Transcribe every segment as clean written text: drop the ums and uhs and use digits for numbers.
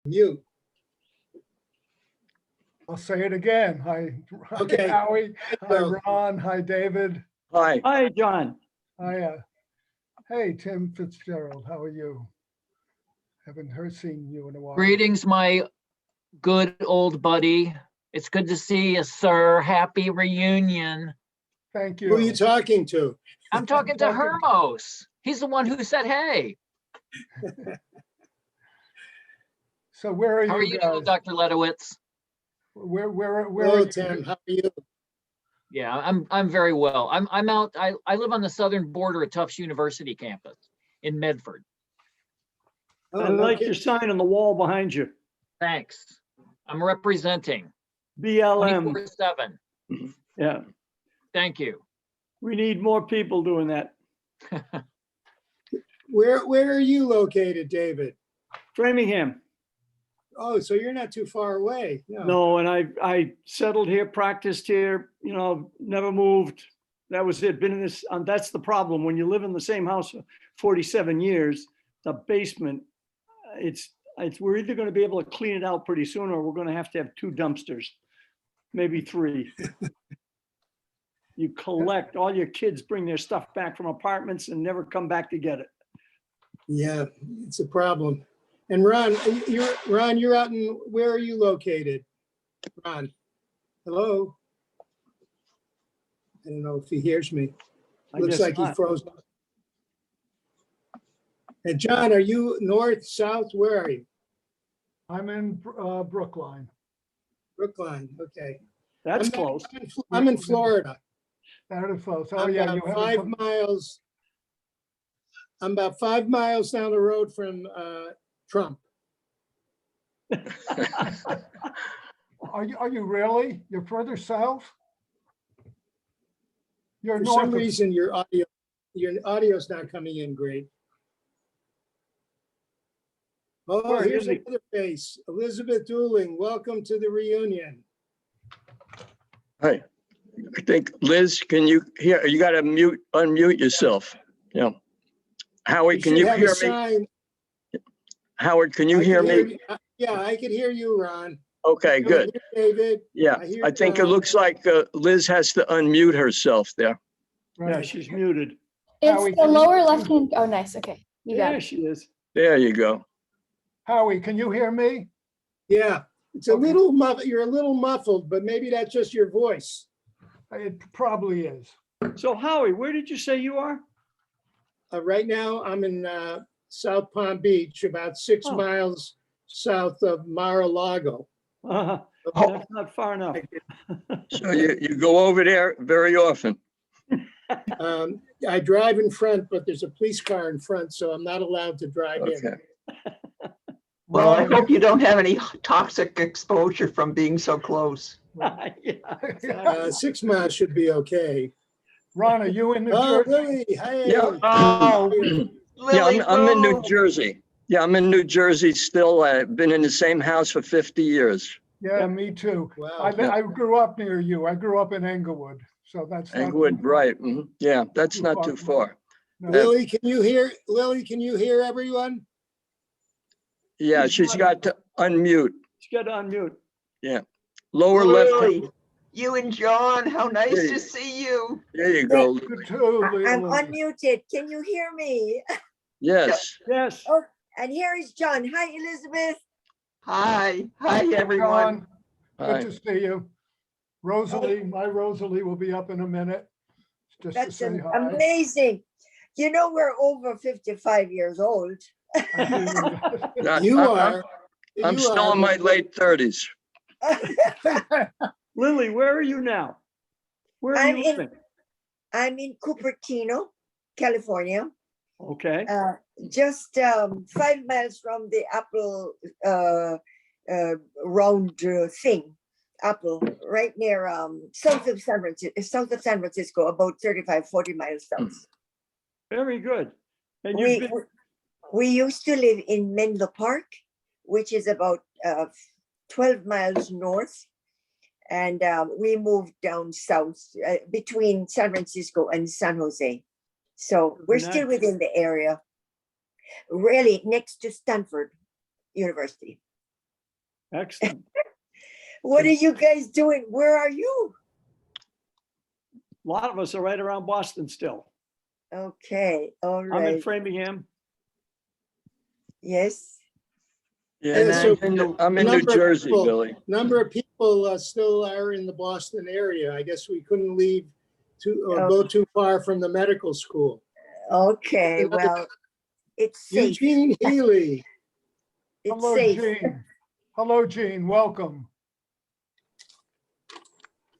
Mute. I'll say it again. Hi, Okay. Howie. Hi, go. Ron. Hi, David. Hi. Hi, John. Hi, hey, Tim Fitzgerald. How are you? Haven't seen you in a while. Greetings, my good old buddy. It's good to see you, sir. Happy reunion. Thank Who are you you. talking to? I'm talking to Hermos. He's the one who said, hey. So where are How are you you doing, guys? Dr. Ledowitz? Where Hello, are you? Tim. How are you? Yeah, I'm very well. I'm out. I live on the southern border of Tufts University campus in Medford. Oh, I no like kidding. your sign on the wall behind you. Thanks. I'm representing BLM. 24/7. Yeah, Thank you. we need more people doing that. Where are you located, David? Framingham. Oh, so you're not too far away. No, and I settled here, practiced here, you know, never moved. That was it. Been in this, that's the problem. When you live in the same house for 47 years, the basement, we're either going to be able to clean it out pretty soon, or we're going to have 2 dumpsters, maybe 3. You collect, all your kids bring their stuff back from apartments and never come back to get it. Yeah, it's a problem. And Ron, you're out in, where are you located? Ron, hello? I don't know if he hears me. I Looks guess like he not. froze. And John, are you north, south? Where are you? I'm in Brookline. Brookline, okay. That's I'm close. I'm in Florida. That is close. Oh, I'm yeah. about You 5 haven't miles. I'm about 5 miles down the road from Trump. Are you really? You're further south? You're For north some of, reason, your audio's not coming in great. Oh, Where here's is he? another face. Elizabeth Dooling, welcome to the reunion. Hi, I think Liz, can you hear, you gotta unmute yourself. Yeah. Howard, can should you have a hear me? sign. Howard, can you I hear can me? Yeah, I can hear you, Ron. Okay, I good. hear David. Yeah, hear I think it John. looks like Liz has to unmute herself there. Yeah, right. she's muted. Howie, It's the can you- lower left hand. Oh, nice. Okay. You got Yeah, it. she is. There you go. Howie, can you hear me? Yeah, it's a Okay. little muffled. You're a little muffled, but maybe that's just your voice. It probably is. So Howie, where did you say you are? Right now, I'm in South Palm Beach, about 6 Oh. miles south of Mar-a-Lago. That's not far enough. So you go over there very often. I drive in front, but there's a police car in front, so I'm not allowed to drive in. Okay. Well, I hope you don't have any toxic exposure from being so close. Yeah, exactly. 6 miles should be okay. Ron, are you in New Oh, Jersey? Lily, hey. Yeah. Oh, Yeah, Lily, I'm in New boo. Jersey. Yeah, I'm in New Jersey still. I've been in the same house for 50 years. Yeah, me too. Wow. I grew up near you. I grew up in Englewood, so that's not Englewood, too far. right. Mhm. Yeah, that's Too not far too from far. No. Lily, can you hear? Lily, can you hear everyone? Yeah, she's got to unmute. She's got to unmute. Lower left. Lily, you and John, how nice There you- to see you. There you go. You too, I'm Lily. unmuted. Can you hear me? Yes. Yes. Oh, and here is John. Hi, Elizabeth. Hi, hi, everyone. John, Hi. good to see you. Rosalie, my Rosalie will be up in a minute. Just to That's say hi. amazing. You know, we're over 55 years old. Not- You I'm- are. I'm you still are, in my but- late 30s. Lily, where are you now? Where are I'm you in- living? I'm in Cupertino, California, Okay. just 5 miles from the Apple round thing. Apple, right near south of San Francisco, about 35, 40 miles south. Very good. And you've been, We used to live in Menlo Park, which is about 12 miles north. And we moved down south between San Francisco and San Jose. So we're still within the area, really next to Stanford University. Excellent. What are you guys doing? Where are you? A lot of us are right around Boston still. Okay, all I'm in right. Framingham. Yes. Yeah, Yeah, so I'm in New number of Jersey, people- Billy. Number of people still are in the Boston area. I guess we couldn't leave or go too far from the medical school. Okay, well, it's safe. Eugene Healy. It's Hello, safe. Gene. Hello, Gene. Welcome.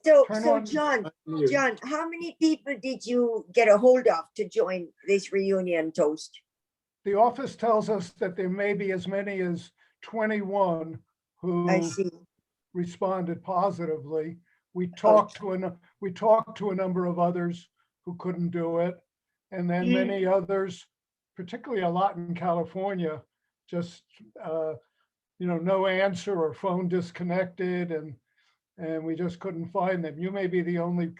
So, Turn so on- John, how many people did you get a hold of to join this reunion toast? The office tells us that there may be as many as 21 I who see. responded positively. We talked to a number of others who couldn't do it. And then many others, particularly a lot in California, just, no answer or phone disconnected and we just couldn't find them. You may be the only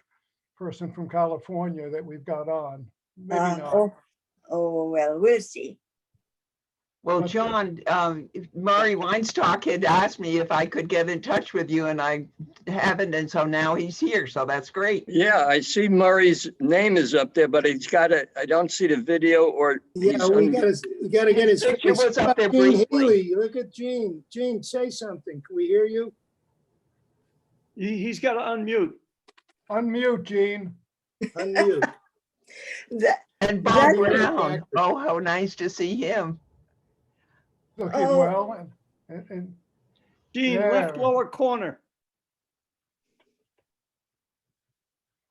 person from California that we've got on. Maybe not. Oh, well, we'll see. Well, Okay. John, Murray Weinstock had asked me if I could get in touch with you and I haven't. And so now he's here. So that's great. Yeah, I see Murray's name is up there, but I don't see the video or. Yeah, he's we un- gotta get his. Picture was up there Gene briefly. Healy, look at Gene. Gene, say something. Can we hear you? He's got to unmute. Unmute, Gene. Unmute. That, And Bob That- Brown. Oh, how nice to see him. Looking Oh. well. And Gene, left Yeah. lower corner.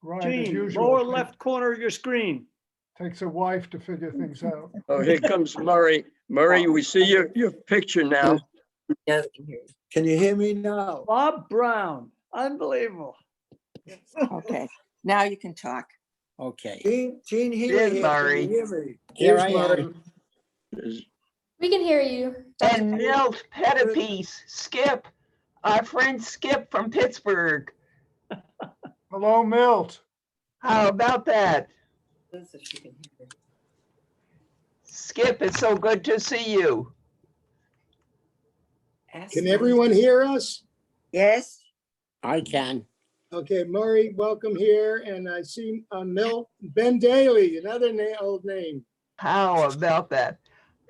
right, as Gene, usual. lower left corner of your screen. Takes a wife to figure things out. Oh, here comes Murray. Murray, we see your picture now. now we can hear you. Can you hear me now? Bob Brown, unbelievable. Okay, now you can talk. Okay. Gene Healy Yes, here. Can Murray. you hear me? Here's I am. Murray. Is- We can hear you. And Milt Pettipiece, Skip, our friend Skip from Pittsburgh. Hello, Milt. How about that? Liz, if you can hear. Skip, it's so good to see you. Ask Can Liz. everyone hear us? Yes, I can. Okay, Murray, welcome here. And I see Ben Daly, another old name. How about that?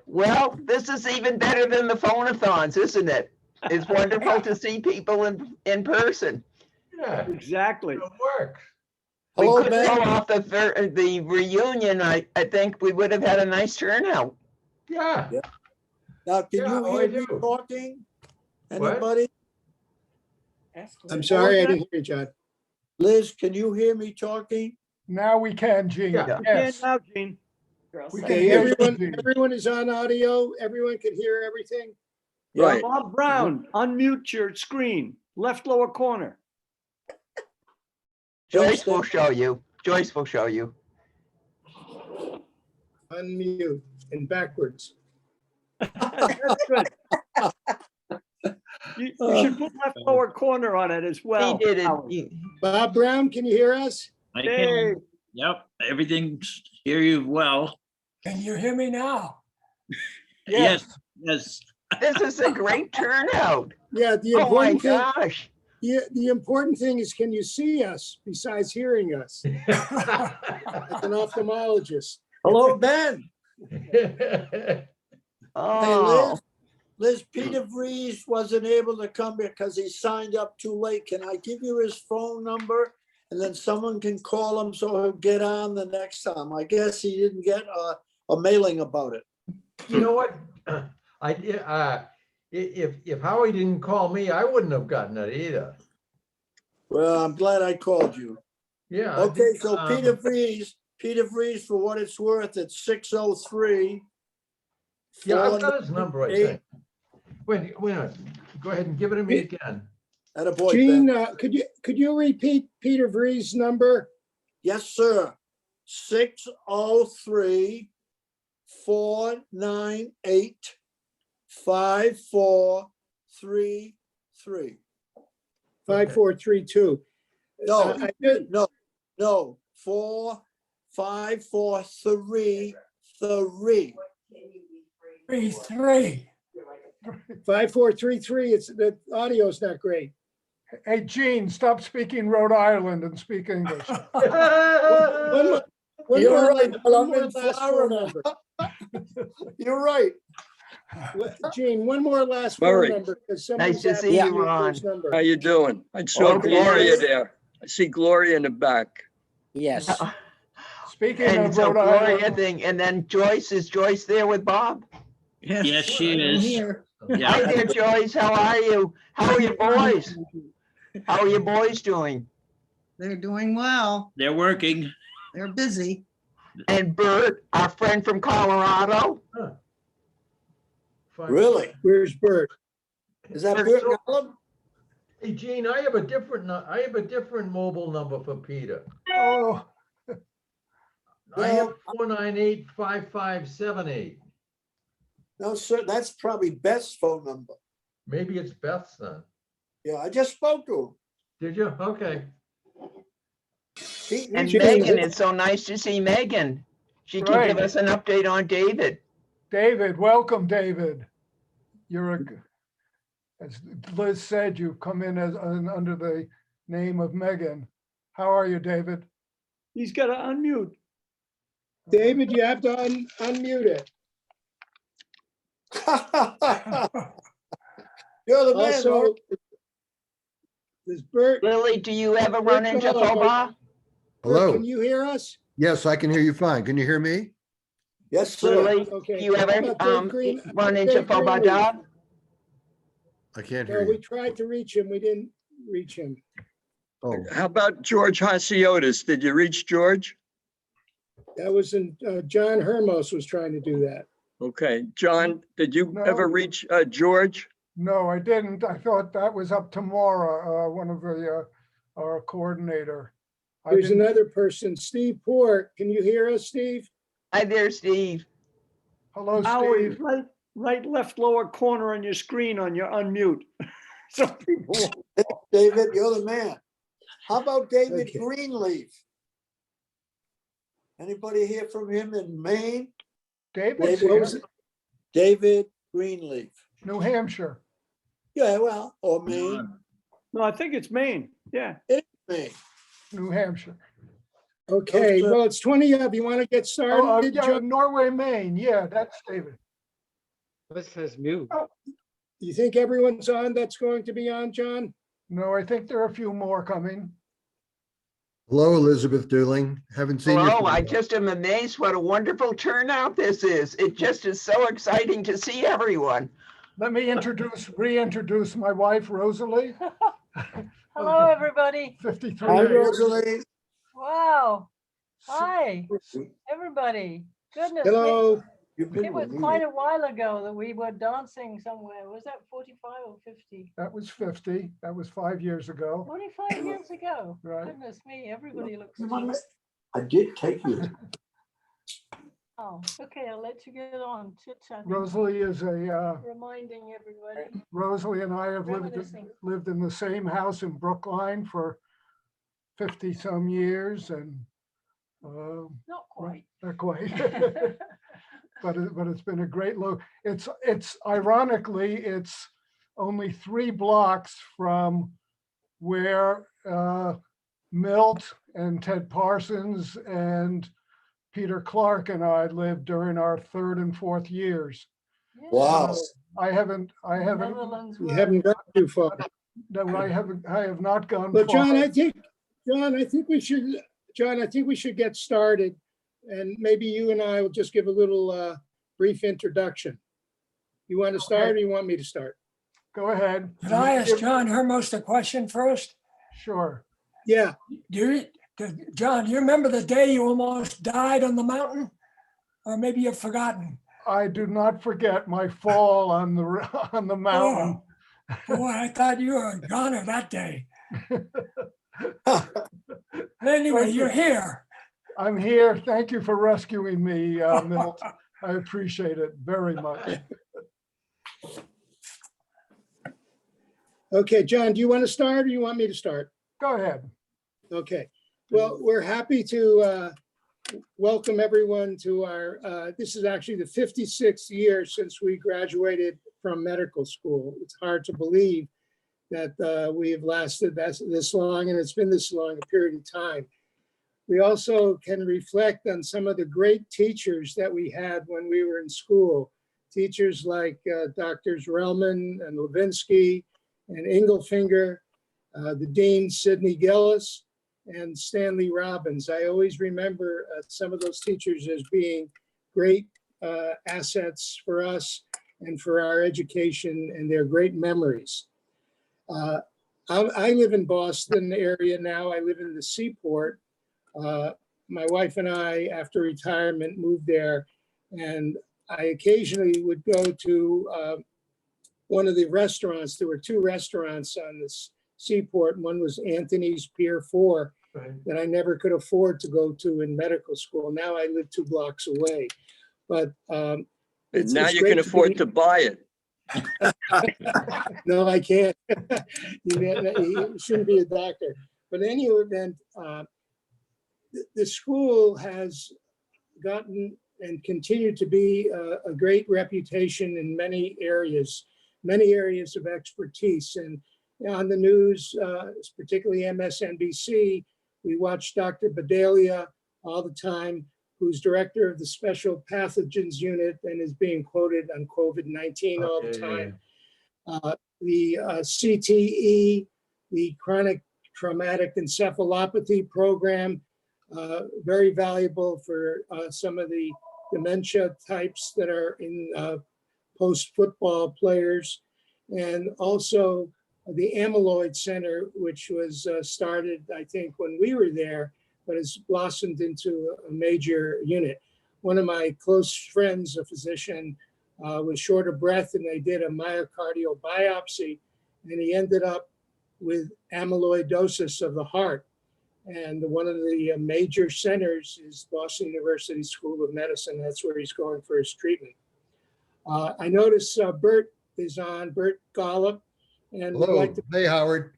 Well, this is even better than the phone-a-thons, isn't it? It's wonderful to see people in person. Yeah, Exactly. it'll work. We Hello, couldn't pull Ben. off the reunion. I think we would have had a nice turnout. Yeah. Now, can Yeah, you oh, I hear me do. talking? What? Anybody? Ask I'm Liz. sorry, I didn't hear you, John. Liz, can you hear me talking? Now we can, Gene. Yeah. You can Yes. now, Gene. Girl, We so- can Okay, hear you, everyone, Gene. everyone is on audio. Everyone can hear everything. Right. Bob Brown, unmute your screen, left lower corner. Joyce will show you. Joyce will show you. Unmute and backwards. That's good. You should put left lower corner on it as He well. did it. Howard. Bob Brown, can you hear us? I Hey, can, yep, everything's, hear you well. Can you hear me now? Yes, yes. This is a great turnout. Yeah, the Oh my important thing, gosh. the important thing is, can you see us besides hearing us? Like an ophthalmologist. Hello, Ben. Hey, Oh, Liz, Peter Vries wasn't able to come because he signed up too late. Can I give you his phone number? And then someone can call him so he'll get on the next time. I guess he didn't get a mailing about it. You know what? If Howie didn't call me, I wouldn't have gotten it either. Well, I'm glad I called you. Yeah. I Okay, think, so Peter Vries, for what it's worth, it's 603. Yeah, I've got his number, I 498. think. Wait a minute. Go ahead and give it to me again. Attaboy, Gene, Ben. could you repeat Peter Vries' number? Yes, sir. 603 498 5433. 5432. No, I did- no, 4543 3. 33. 5433, it's, the audio's not great. Hey, Gene, stop speaking Rhode Island and speak English. One You're more right, la- but one I'm more in last phone Florida. number. You're right. Gene, one more last phone Murray. number, because Nice somebody's to see asking you, me for his Ron. number. How you doing? I saw Okay. Gloria there. I see Gloria in the back. Yes. Speaking And of so Rhode Gloria Island, thing, and then Joyce, is Joyce there with Bob? Yes, she I'm is. here. Hi Yeah, there, Joyce. How are you? How are your boys? How are your boys doing? They're doing well. they're working. They're busy. And Bert, our friend from Colorado? Fine. Really? Where's Bert? Is that Bert Nolan? Hey, Gene, I have a different mobile number for Peter. oh, I have 498-5578. No, sir, that's probably Beth's phone number. Maybe it's Beth's then. Yeah, I just spoke to Did you? Okay. him. And Gene, Megan, it's so nice to see Megan. She can give Right. us an update on David. David, welcome, David. You're a, as Liz said, you've come in as under the name of Megan. How are you, David? He's got to unmute. David, you have to unmute it. You're the man, Also, Art. is Bert, Lily, do you ever run Bert into Gallup, FOBA? Bert, can you hear us? Yes, I can hear you fine. Can you hear me? Yes, sir. Lily, Okay. do you How ever about Dave Green- run Dave into FOBA Greenleaf? dog? I can't No, hear we you. tried to reach him. We didn't reach him. Oh, How about George Hasiotis? Did you reach George? That was in, John Hermos was trying to do that. Okay, John, did you No. ever reach George? No, I didn't. I thought that was up to Maura, one of the, our coordinator. I There's didn't- another person, Steve Port. Can you hear us, Steve? Hi there, Steve. Hello, Howie, Steve. right left lower corner on your screen on your unmute. Some people. David, you're the man. How about David Okay. Greenleaf? Anybody hear from him in Maine? David's What was here, it? David Greenleaf. New Hampshire. Yeah, well, or Maine, No, I think it's Maine. Yeah. Maine. New Hampshire. Okay, Those, well, it's 20 of you. Want to get started? Yeah, John? Norway, Maine. Yeah, that's David. This says mute. You think everyone's on that's going to be on, John? No, I think there are a few more coming. hello, Elizabeth Dooling. Haven't seen you. Hello, for a I while. just am amazed what a wonderful turnout this is. It just is so exciting to see everyone. Let me reintroduce my wife, Rosalie, Hello, everybody. 53. Hi, Rosalie. Wow. Hi, everybody. Goodness. me. Hello. You've been It was with me. quite a while ago that we were dancing somewhere. Was that 45 or 50? That was 50. That was 5 years ago. 45 years ago. Right. Goodness me, everybody looks. Come on, cheap. I did take you. Oh, okay, I'll let you get on chit chatting. Rosalie is Reminding everybody. Rosalie and I have Reminiscing. lived in the same house in Brookline for 50 some years and Not quite. not quite. But it's been a great look. It's ironically, it's only 3 blocks from where Milt and Ted Parsons and Peter Clark and I lived during our 3rd and 4th years. Wow. I haven't, Netherlands You were- haven't gone too far. no, I have not gone But John, far. I think we should get started. And maybe you and I will just give a little brief introduction. You want to start or you want me to start? Go ahead. Could I ask John Hermos a question first? Sure. Yeah. John, do you remember the day you almost died on the mountain? Or maybe you've forgotten? I do not forget my fall on the mountain. Boy, I thought you were a goner that day. Anyway, you're here. I'm here. Thank you for rescuing me, Milt. I appreciate it very much. Okay, John, do you want to start or you want me to start? Go ahead. Okay. Well, we're happy to welcome everyone to our, this is actually the 56th year since we graduated from medical school. It's hard to believe that we have lasted this long, and it's been this long a period of time. We also can reflect on some of the great teachers that we had when we were in school. Teachers like Drs. Relman and Levinsky and Engelfinger, the Dean Sidney Gillis, and Stanley Robbins. I always remember some of those teachers as being great assets for us and for our education, and they're great memories. I live in Boston area now. I live in the Seaport. My wife and I, after retirement, moved there, and I occasionally would go to one of the restaurants. There were two restaurants on this Seaport. One was Anthony's Pier 4 that I never could afford to go to in medical school. Now I live 2 blocks away, but Now you can afford to buy it. No, I can't. You shouldn't be a doctor. But in any event, the school has gotten and continued to be a great reputation in many areas of expertise. And on the news, particularly MSNBC, we watch Dr. Bedelia all the time, who's director of the Special Pathogens Unit and is being quoted on COVID-19 all the time. The CTE, the Chronic Traumatic Encephalopathy Program, very valuable for some of the dementia types that are in post-football players. And also the Amyloid Center, which was started, I think, when we were there, but has blossomed into a major unit. One of my close friends, a physician, was short of breath, and they did a myocardial biopsy, and he ended up with amyloidosis of the heart. And one of the major centers is Boston University School of Medicine. That's where he's going for his treatment. I notice Bert is on, Bert Gollop. And we'd Hello, like to, hey, Howard.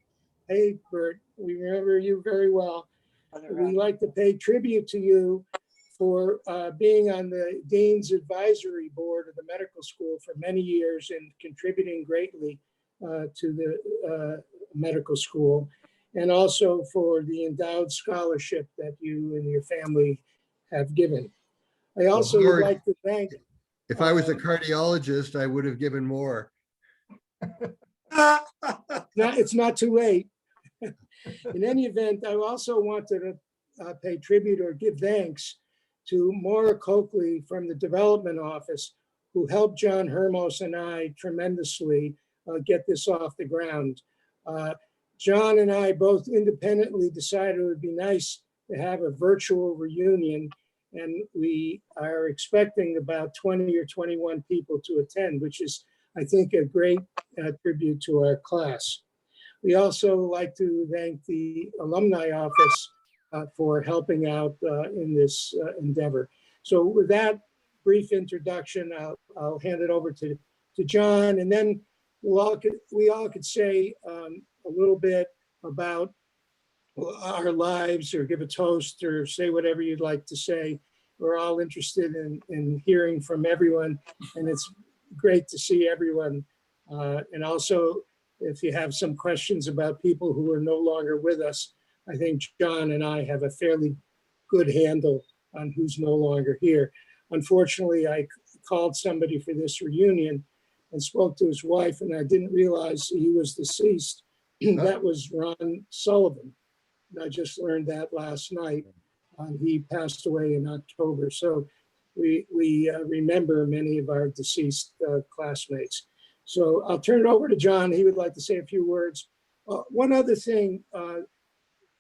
hey, Bert, we remember you very well. We'd like to pay tribute to you for being on the Dean's Advisory Board of the medical school for many years and contributing greatly to the medical school, and also for the endowed scholarship that you and your family have given. I also would Howard, like to thank. If I was a cardiologist, I would have given more. It's not too late. In any event, I also wanted to pay tribute or give thanks to Maura Coakley from the Development Office, who helped John Hermos and I tremendously get this off the ground. John and I both independently decided it would be nice to have a virtual reunion, and we are expecting about 20 or 21 people to attend, which is, I think, a great tribute to our class. We also like to thank the Alumni Office for helping out in this endeavor. So with that brief introduction, I'll hand it over to John, and then we all could say a little bit about our lives, or give a toast, or say whatever you'd like to say. We're all interested in hearing from everyone, and it's great to see everyone. And also, if you have some questions about people who are no longer with us, I think John and I have a fairly good handle on who's no longer here. Unfortunately, I called somebody for this reunion and spoke to his wife, and I didn't realize he was deceased. That was Ron Sullivan. I just learned that last night. He passed away in October. So we remember many of our deceased classmates. So I'll turn it over to John. He would like to say a few words. One other thing,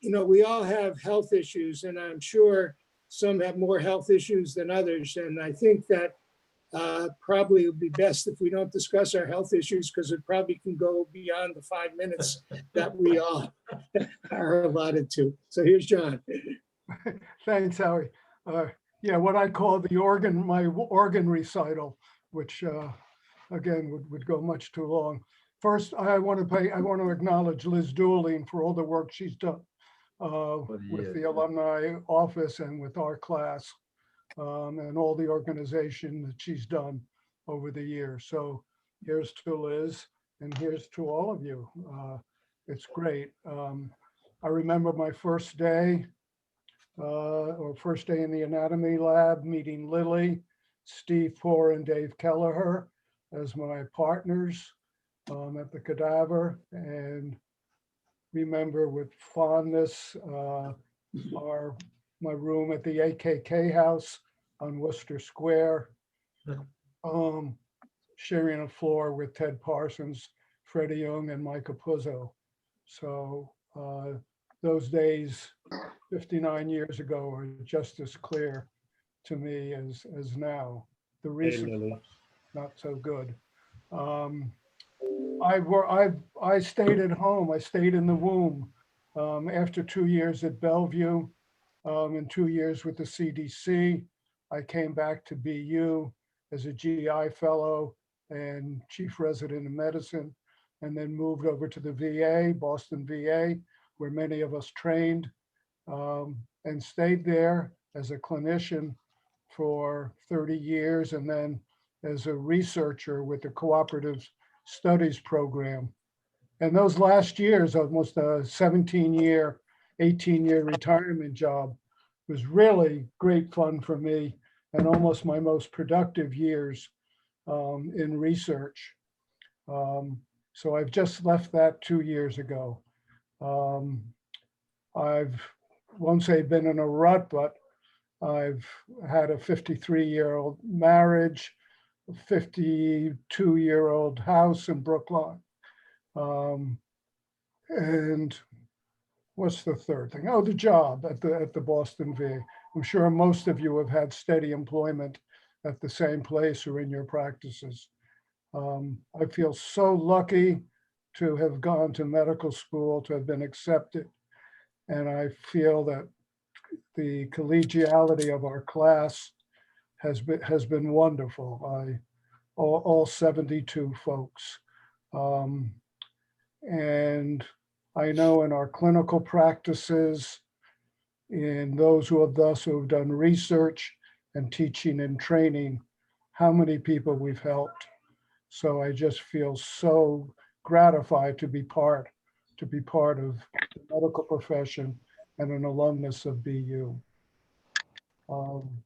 we all have health issues, and I'm sure some have more health issues than others. And I think that probably it would be best if we don't discuss our health issues, because it probably can go beyond the 5 minutes that we all are allotted to. So here's John. Thanks, Howie. Yeah, what I call my organ recital, which again would go much too long. First, I want to acknowledge Liz Dooling for all the work she's done with the alumni office and with our class, and all the organization that she's done over the years. So here's to Liz, and here's to all of you. It's great. I remember my first day, or first day in the anatomy lab, meeting Lily, Steve Poor, and Dave Kelleher as my partners at the cadaver, and remember with fondness my room at the AKK house on Worcester Square, sharing a floor with Ted Parsons, Freddie Young, and Mike Capuzzo. So those days 59 years ago are just as clear to me as now. The recent ones, not so good. I stayed at home. I stayed in the womb after 2 years at Bellevue and 2 years with the CDC. I came back to BU as a GI fellow and chief resident in medicine, and then moved over to the VA, Boston VA, where many of us trained, and stayed there as a clinician for 30 years, and then as a researcher with the Cooperative Studies Program. And those last years, almost a 17-year, 18-year retirement job, was really great fun for me and almost my most productive years in research. So I've just left that 2 years ago. I've, won't say been in a rut, but I've had a 53-year-old marriage, a 52-year-old house in Brookline. And what's the third thing? Oh, the job at the Boston VA. I'm sure most of you have had steady employment at the same place or in your practices. I feel so lucky to have gone to medical school, to have been accepted. And I feel that the collegiality of our class has been wonderful. All 72 folks. And I know in our clinical practices, in those who have done research and teaching and training, how many people we've helped. So I just feel so gratified to be part of the medical profession and an alumnus of BU. Don't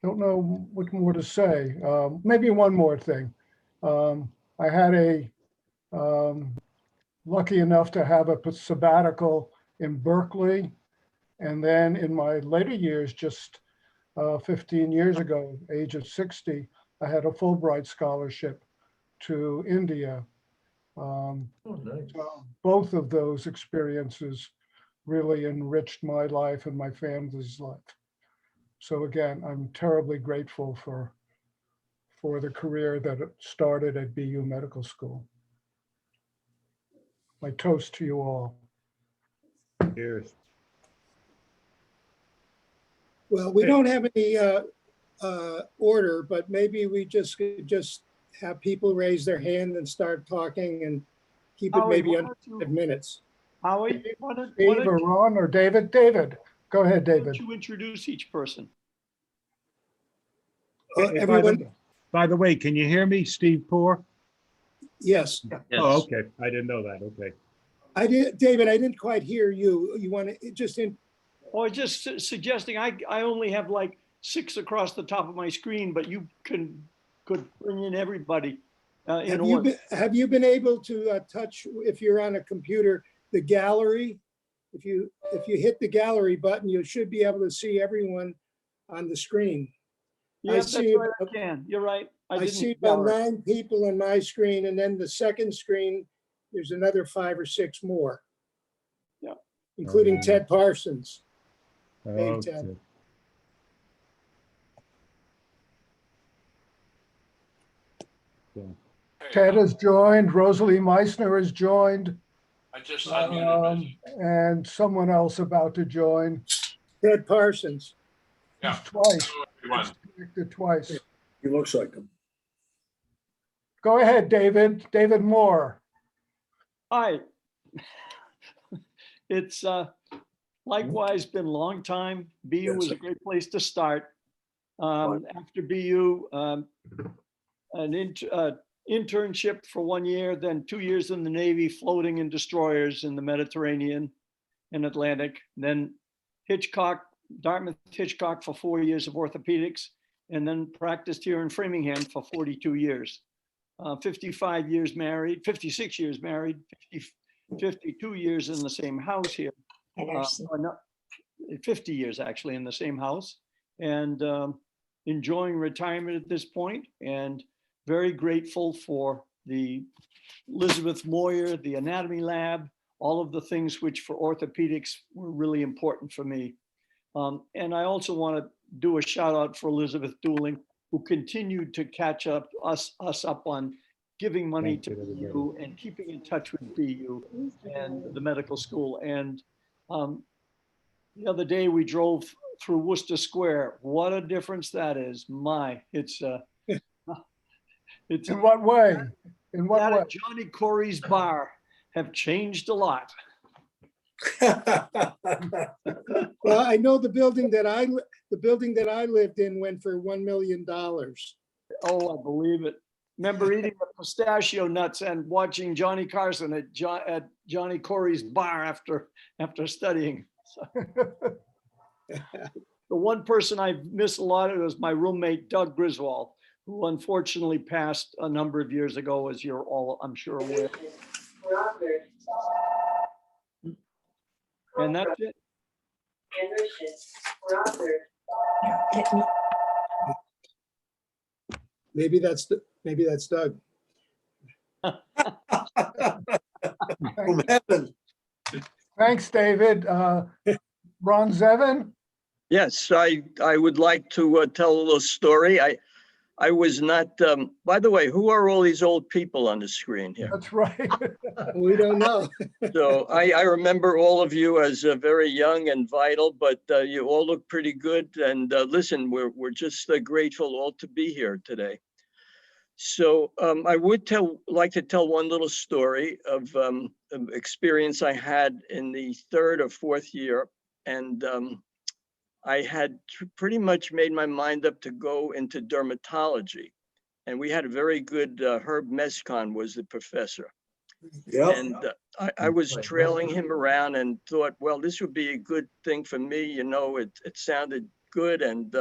know what more to say. Maybe one more thing. I had lucky enough to have a sabbatical in Berkeley. And then in my later years, just 15 years ago, age of 60, I had a Fulbright scholarship to India. Nice. So both of those experiences really enriched my life and my family's life. So again, I'm terribly grateful for the career that started at BU Medical School. My toast to you all. Cheers. Well, we don't have any order, but maybe we could have people raise their hand and start talking and keep it Howie, maybe why under don't you- 5 minutes. Howie, why Steve or Ron or David? David, go ahead, don't David. you introduce each person? Everyone, By the way, can you hear me, Steve Poor? yes. Oh, okay. I didn't know that. Okay. David, I didn't quite hear you. You want to just Or just suggesting, I only have like 6 across the top of my screen, but you could bring in everybody in order. Have you been able to touch, if you're on a computer, the gallery? If you hit the gallery button, you should be able to see everyone on the screen. Yeah, that's right, I can. You're right. I see about 9 people on my screen, and then the second screen, there's another 5 or 6 more. Yeah. Including Ted Parsons. Hey, Okay. Ted. Ted has joined, Rosalie Meissner has joined. I just unmuted. And someone else about to join. Ted Parsons. Yeah. Twice. Hello, everyone. Connected twice. He looks like him. Go ahead, David. David Moore. Hi. It's Likewise, been a long time. BU was a great place to start. After BU, internship for 1 year, then 2 years in the Navy, floating in destroyers in the Mediterranean and Atlantic. Then Dartmouth Hitchcock for 4 years of orthopedics, and then practiced here in Framingham for 42 years. 55 years married, 56 years married, 52 years in the same house here. Or not, 50 years actually in the same house, and enjoying retirement at this point, and very grateful for the Elizabeth Moyer, the anatomy lab, all of the things which for orthopedics were really important for me. And I also want to do a shout out for Elizabeth Dooling, who continued to catch up us up on giving money to BU and keeping in touch with BU and the medical school. And the other day we drove through Worcester Square. What a difference that is. It's In what way? In what that way? and Johnny Corey's bar have changed a lot. Well, I know the building that I lived in went for $1 million. Oh, I believe it. Remember eating the pistachio nuts and watching Johnny Carson at Johnny Corey's bar after studying. The one person I miss a lot was my roommate, Doug Griswold, who unfortunately passed a number of years ago, as you're all, I'm sure, aware. And that's it. Maybe that's Doug. From heaven. Thanks, David. Ron Zevin? Yes, I would like to tell a little story. I was not, by the way, who are all these old people on the screen here? That's right. We don't know. So I remember all of you as very young and vital, but you all look pretty good. And listen, we're just grateful all to be here today. So I would like to tell one little story of experience I had in the 3rd or 4th year. And I had pretty much made my mind up to go into dermatology. And we had a very good, Herb Mescon was the professor. Yep. And I was trailing him around and thought, well, this would be a good thing for me. You know, it sounded good. And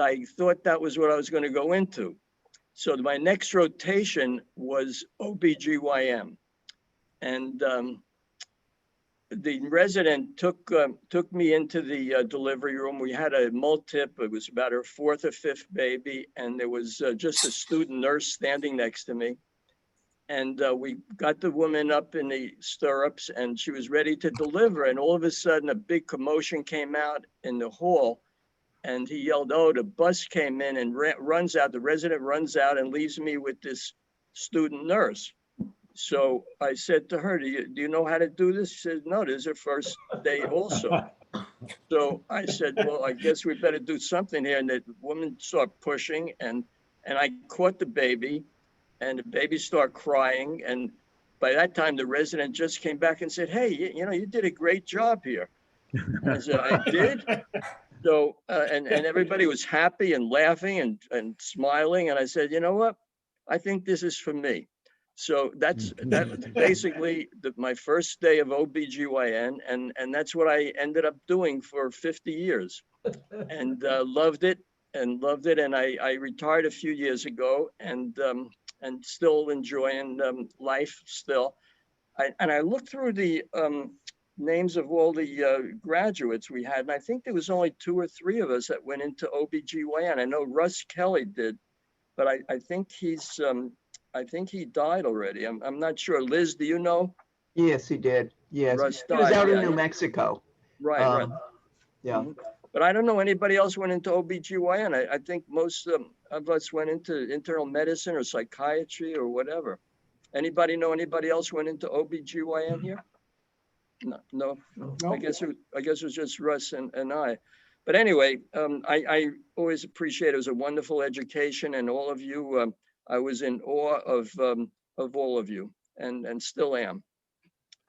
I thought that was what I was going to go into. So my next rotation was OBGYN. And the resident took me into the delivery room. We had a multip. It was about her 4th or 5th baby. And there was just a student nurse standing next to me. And we got the woman up in the stirrups and she was ready to deliver. And all of a sudden, a big commotion came out in the hall. And he yelled, oh, the bus came in and runs out. The resident runs out and leaves me with this student nurse. So I said to her, do you know how to do this? She said, no, this is her first day also. So I said, well, I guess we better do something here. And the woman started pushing and I caught the baby and the baby started crying. And by that time, the resident just came back and said, hey, you know, you did a great job here. I said, I did? So, and everybody was happy and laughing and smiling. And I said, you know what? I think this is for me. So that's basically my first day of OBGYN. And that's what I ended up doing for 50 years and loved it. And I retired a few years ago and still enjoying life still. And I looked through the names of all the graduates we had. And I think there was only 2 or 3 of us that went into OBGYN. I know Russ Kelly did, but I think he died already. I'm not sure. Liz, do you know? Yes, he did. Yes, Russ he was died, out in yeah. New Mexico. Right. Yeah. Mhm. But I don't know anybody else went into OBGYN. I think most of us went into internal medicine or psychiatry or whatever. Anybody know anybody else went into OBGYN here? No. I guess it was just Russ and I. But anyway, I always appreciate it. It was a wonderful education, and all of you, I was in awe of all of you, and still am.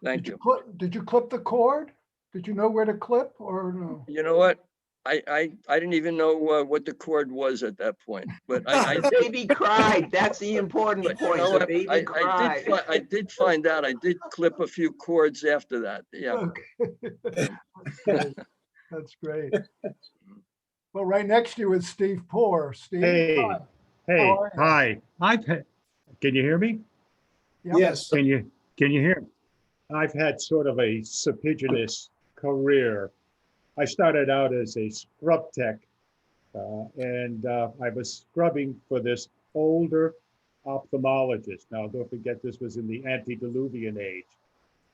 Thank you. Did you clip the cord? Did you know where to clip or no? You know what? I didn't even know what the cord was at that point, but I The baby cried. That's the important but you point. know The what? baby cried. I did find out. I did clip a few cords after that. Yeah. Okay. That's great. Well, right next to you is Steve Poor. Steve. Hey, hi. hey, How are you? hi. Can you hear me? Yep. Yes. Can you hear me? I've had sort of a serpiginous career. I started out as a scrub tech, and I was scrubbing for this older ophthalmologist. Now, don't forget, this was in the antediluvian age.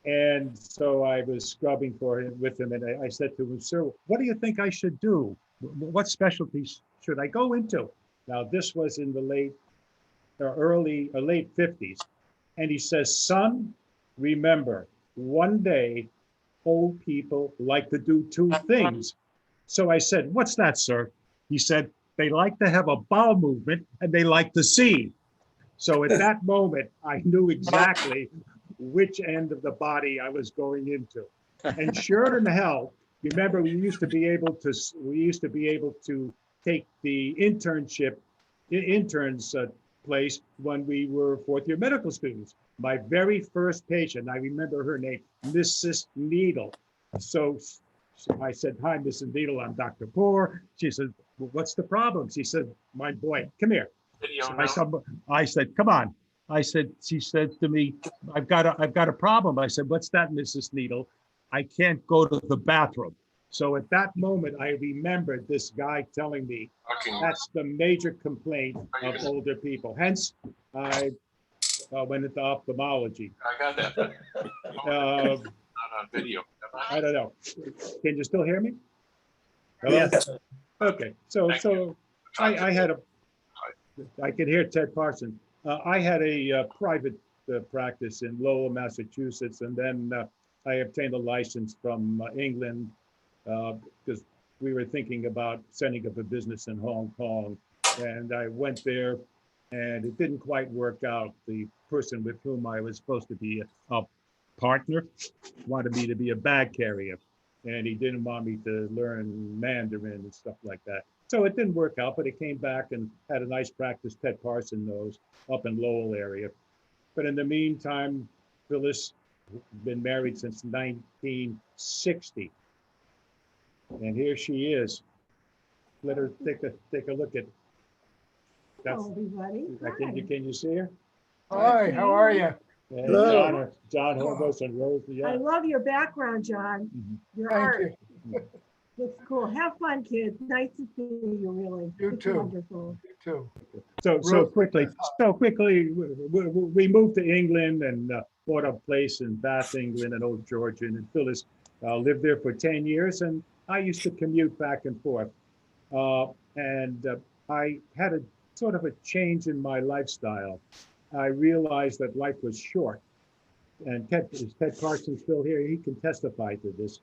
And so I was scrubbing for him with him, and I said to him, "Sir, what do you think I should do? What specialties should I go into?" Now, this was in the late 50s. And he says, "Son, remember, one day old people like to do two things." So I said, "What's that, sir?" He said, "They like to have a bowel movement and they like to see." So at that moment, I knew exactly which end of the body I was going into. And sure in hell, remember, we used to be able to take the interns place when we were fourth year medical students. My very first patient, I remember her name, Mrs. Needle. So I said, "Hi, Mrs. Needle, I'm Dr. Poor." She said, "What's the problem?" She said, "My boy, come here." So I said, "Come on." She said to me, I've got a problem." I said, "What's that, Mrs. Needle?" "I can't go to the bathroom." So at that moment, I remembered this guy telling me that's the major complaint of older people. Hence, I went into ophthalmology. I got that. Uh, On video. I don't know. Can you still hear me? Hello? Yes. Okay, so I could hear Ted Parsons. I had a private practice in Lowell, Massachusetts, and then I obtained a license from England because we were thinking about setting up a business in Hong Kong. And I went there and it didn't quite work out. The person with whom I was supposed to be a partner wanted me to be a bag carrier. And he didn't want me to learn Mandarin and stuff like that. So it didn't work out, but it came back and had a nice practice, Ted Parson knows, up in Lowell area. But in the meantime, Phyllis been married since 1960. And here she is. Let her take a look at. That's, everybody. can you see her? Hi, how are you? And Hello. John Horvos and Rose. I Yeah. love your background, John. Your Thank art. you. It's cool. Have fun, kids. Nice to see you, really. You It's too. wonderful. You too. So quickly, we moved to England and bought a place in Bath, England, and Old Georgian. And Phyllis lived there for 10 years, and I used to commute back and forth. I had a sort of a change in my lifestyle. I realized that life was short. And is Ted Carson still here? He can testify to this.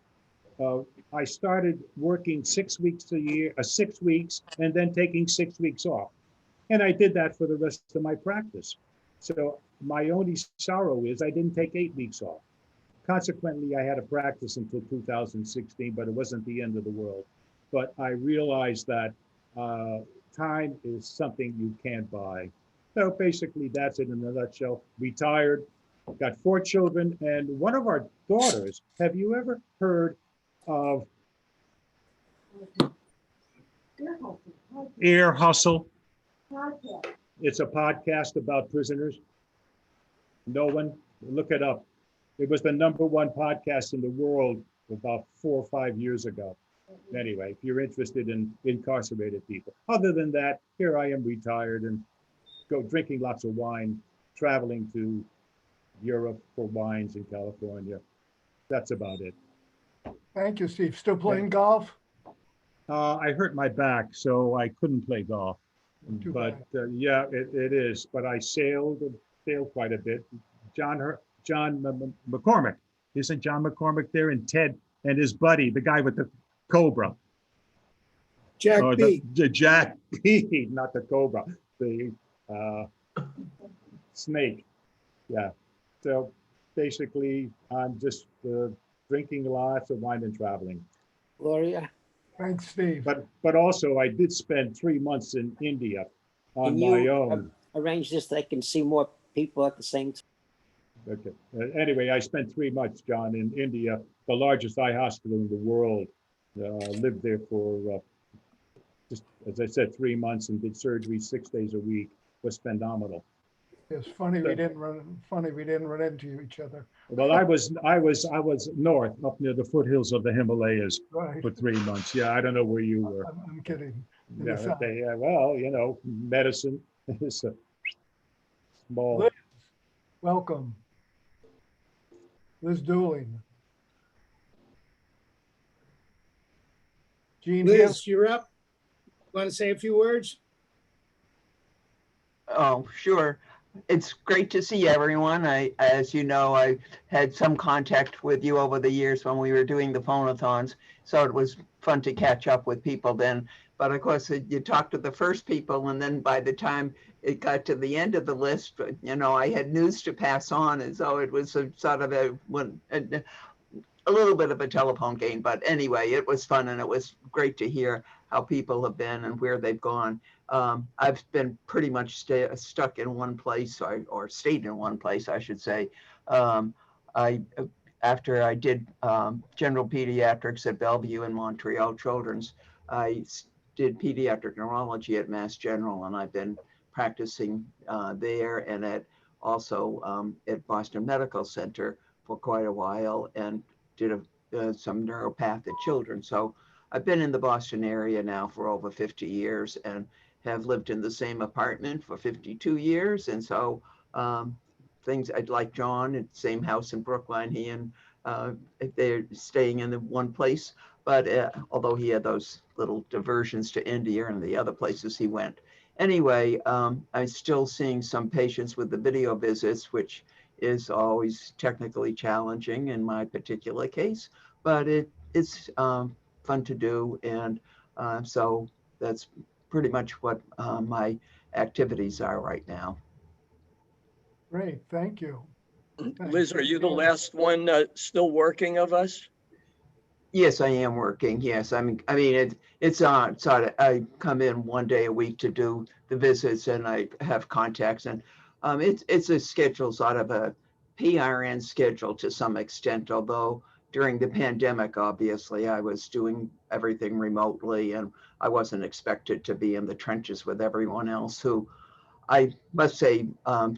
I started working 6 weeks a year, 6 weeks, and then taking 6 weeks off. And I did that for the rest of my practice. So my only sorrow is I didn't take 8 weeks off. Consequently, I had a practice until 2016, but it wasn't the end of the world. But I realized that time is something you can't buy. So basically, that's it in a nutshell. Retired, got 4 children, and one of our daughters, have you ever heard of Ear Hustle? It's a podcast about prisoners. No one, look it up. It was the #1 podcast in the world about 4 or 5 years ago. Anyway, if you're interested in incarcerated people. Other than that, here I am retired and go drinking lots of wine, traveling to Europe for wines in California. That's about it. Thank you, Steve. Still playing golf? I hurt my back, so I couldn't play golf. Too But yeah, it is. But I sailed quite a bit. John McCormick. Isn't John McCormick there? And Ted and his buddy, the guy with the cobra. Jack B. The Jack B, not the cobra, the snake. Yeah. So basically, I'm just drinking lots of wine and traveling. Gloria? Thanks, Steve. But also I did spend 3 months in India on Can my you own. arrange this so they can see more people at the same time? Okay. Anyway, I spent 3 months, John, in India, the largest eye hospital in the world. Lived there for just, as I said, 3 months and did surgery 6 days a week. Was phenomenal. It's funny we didn't run into each other. Well, I was north, up near the foothills of the Himalayas Right. for 3 months. Yeah, I don't know where you were. I'm kidding. In Yeah, the south. okay, yeah, well, you know, medicine is a small. Liz, welcome. Liz Dooling. Gene, Liz, you're up. Want to say a few words? Oh, sure. It's great to see everyone. As you know, I had some contact with you over the years when we were doing the phone-a-thons, so it was fun to catch up with people then. But of course, you talk to the first people, and then by the time it got to the end of the list, you know, I had news to pass on, and so it was a sort of a little bit of a telephone game. But anyway, it was fun, and it was great to hear how people have been and where they've gone. I've been pretty much stuck in one place, or stayed in one place, I should say. After I did general pediatrics at Bellevue and Montreal Children's, I did pediatric neurology at Mass General, and I've been practicing there and also at Boston Medical Center for quite a while, and did some neuropath at children. So I've been in the Boston area now for over 50 years and have lived in the same apartment for 52 years. And so things I'd like John, at the same house in Brookline, he and they're staying in the one place. But although he had those little diversions to India and the other places he went. Anyway, I'm still seeing some patients with the video visits, which is always technically challenging in my particular case, but it's fun to do. And so that's pretty much what my activities are right now. Great, thank you. Liz, are you the last one still working of us? Yes, I am working. Yes, I mean it's sort of, I come in one day a week to do the visits, and I have contacts, and it's a schedule, sort of a PRN schedule to some extent. Although during the pandemic, obviously, I was doing everything remotely, and I wasn't expected to be in the trenches with everyone else. Who I must say,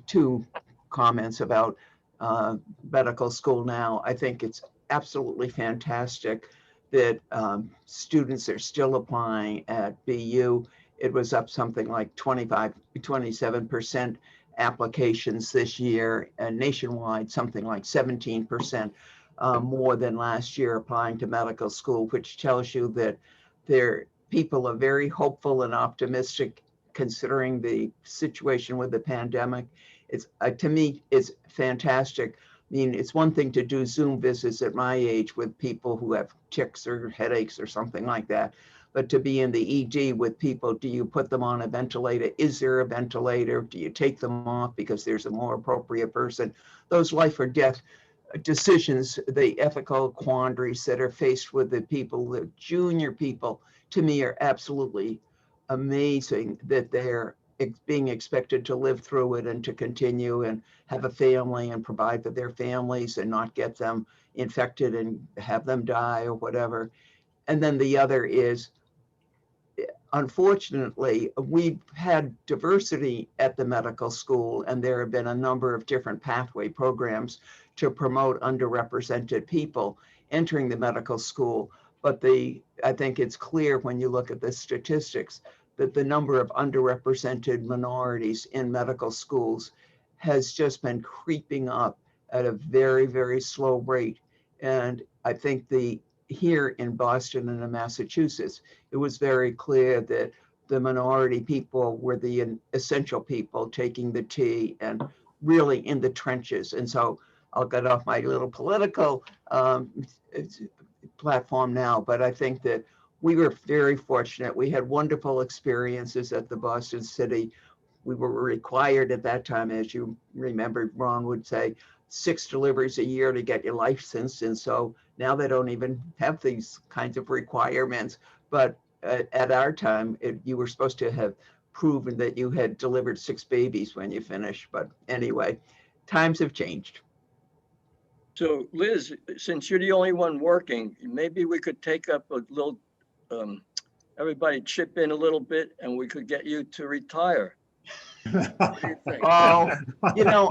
two comments about medical school now. I think it's absolutely fantastic that students are still applying at BU. It was up something like 27% applications this year, and nationwide something like 17% more than last year applying to medical school, which tells you that people are very hopeful and optimistic considering the situation with the pandemic. It's to me, it's fantastic. I mean, it's one thing to do Zoom visits at my age with people who have tics or headaches or something like that. But to be in the ED with people, do you put them on a ventilator? Is there a ventilator? Do you take them off because there's a more appropriate person? Those life or death decisions, the ethical quandaries that are faced with the people, the junior people, to me are absolutely amazing that they're being expected to live through it and to continue and have a family and provide for their families and not get them infected and have them die or whatever. And then the other is, unfortunately, we've had diversity at the medical school, and there have been a number of different pathway programs to promote underrepresented people entering the medical school. But I think it's clear when you look at the statistics that the number of underrepresented minorities in medical schools has just been creeping up at a very, very slow rate. And I think here in Boston and in Massachusetts, it was very clear that the minority people were the essential people taking the tea and really in the trenches. And so I'll get off my little political platform now, but I think that we were very fortunate. We had wonderful experiences at the Boston City. We were required at that time, as you remember, Ron would say, 6 deliveries a year to get your licensed. And so now they don't even have these kinds of requirements. But at our time, you were supposed to have proven that you had delivered 6 babies when you finished. But anyway, times have changed. So Liz, since you're the only one working, maybe we could take up a little, everybody chip in a little bit and we could get you to retire. What do you think? Oh, you know,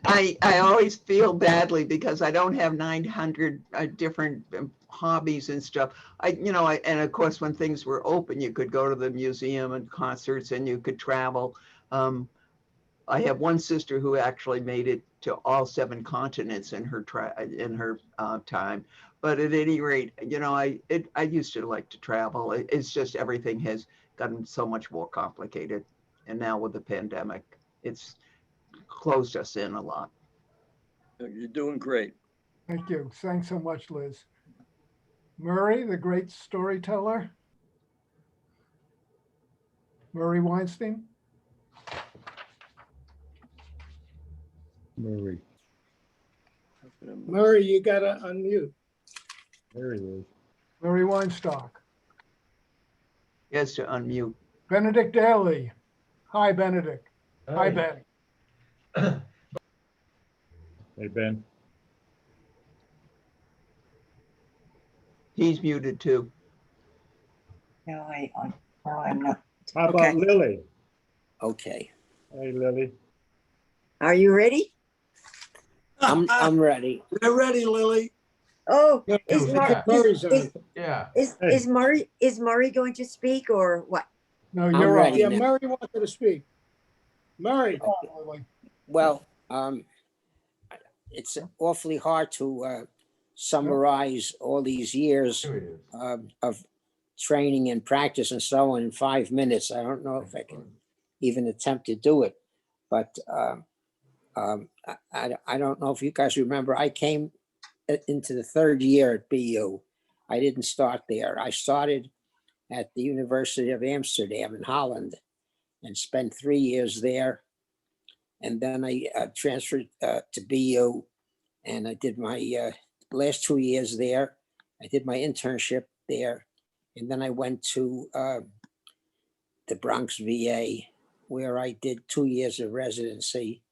I always feel badly because I don't have 900 different hobbies and stuff. And of course, when things were open, you could go to the museum and concerts and you could travel. I have one sister who actually made it to all 7 continents in her time. But at any rate, I used to like to travel. It's just everything has gotten so much more complicated. And now with the pandemic, it's closed us in a lot. You're doing great. Thank you. Thanks so much, Liz. Murray, the great storyteller. Murray Weinstein. Murray. Murray, you gotta unmute. There he is. Murray Weinstock. Yes, to unmute. Benedict Daly. Hi, Benedict. Hi, Ben. Hey, Ben. He's muted too. No, I'm not. How about Okay. Lily? Okay, Hey, Lily. Are you ready? I'm ready. We're ready, Lily. Oh, Yeah, is Murray's on. Yeah. Is Murray going to speak or what? No, I'm you're ready. right. Yeah, now. Murray wanted to speak. Murray, Well, it's awfully hard to summarize all these years Here it is. of training and practice and so on in 5 minutes. I don't know if I can even attempt to do it, but I don't know if you guys remember, I came into the 3rd year at BU. I didn't start there. I started at the University of Amsterdam in Holland and spent 3 years there. And then I transferred to BU and I did my last 2 years there. I did my internship there. And then I went to the Bronx VA where I did 2 years of residency.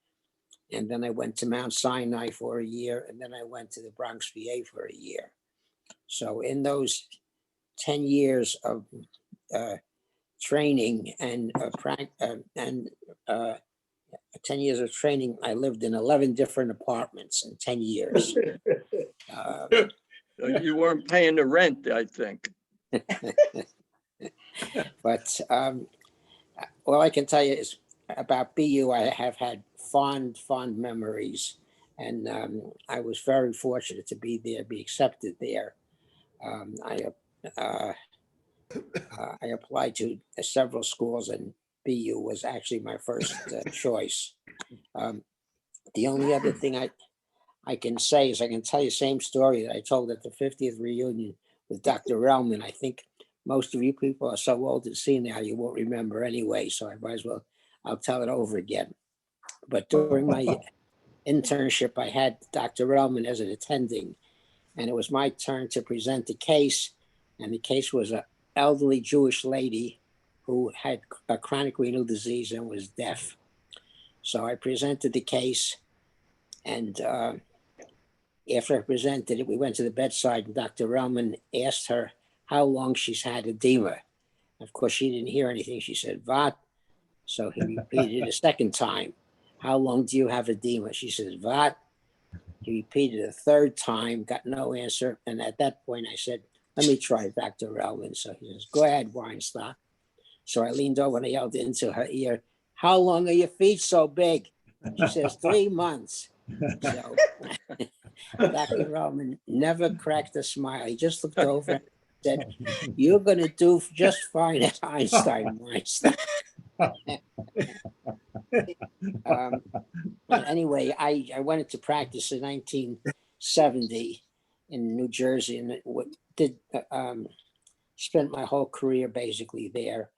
And then I went to Mount Sinai for a year. And then I went to the Bronx VA for a year. So in those 10 years of training and 10 years of training, I lived in 11 different apartments in 10 years. You weren't paying the rent, I think. But all I can tell you is about BU, I have had fond memories. And I was very fortunate to be there, be accepted there. I applied to several schools and BU was actually my first choice. The only other thing I can say is I can tell you the same story that I told at the 50th reunion with Dr. Relman. I think most of you people are so old and senile you won't remember anyway, so I might as well, I'll tell it over again. But during my internship, I had Dr. Relman as an attending, and it was my turn to present the case, and the case was an elderly Jewish lady who had a chronic renal disease and was deaf. So I presented the case, and after I presented it, we went to the bedside, and Dr. Relman asked her how long she's had edema. Of course, she didn't hear anything. She said, "What?" So he repeated it a second time. "How long do you have edema?" She says, "What?" He repeated it a third time, got no answer. And at that point, I said, "Let me try Dr. Relman." So he says, "Go ahead, Weinstock." So I leaned over and I yelled into her ear, "How long are your feet so big?" She says, 3 months. So Dr. Relman never cracked a smile. He just looked over and said, "You're going to do just fine at Einstein, Weinstein." Anyway, I went into practice in 1970 in New Jersey and spent my whole career basically there,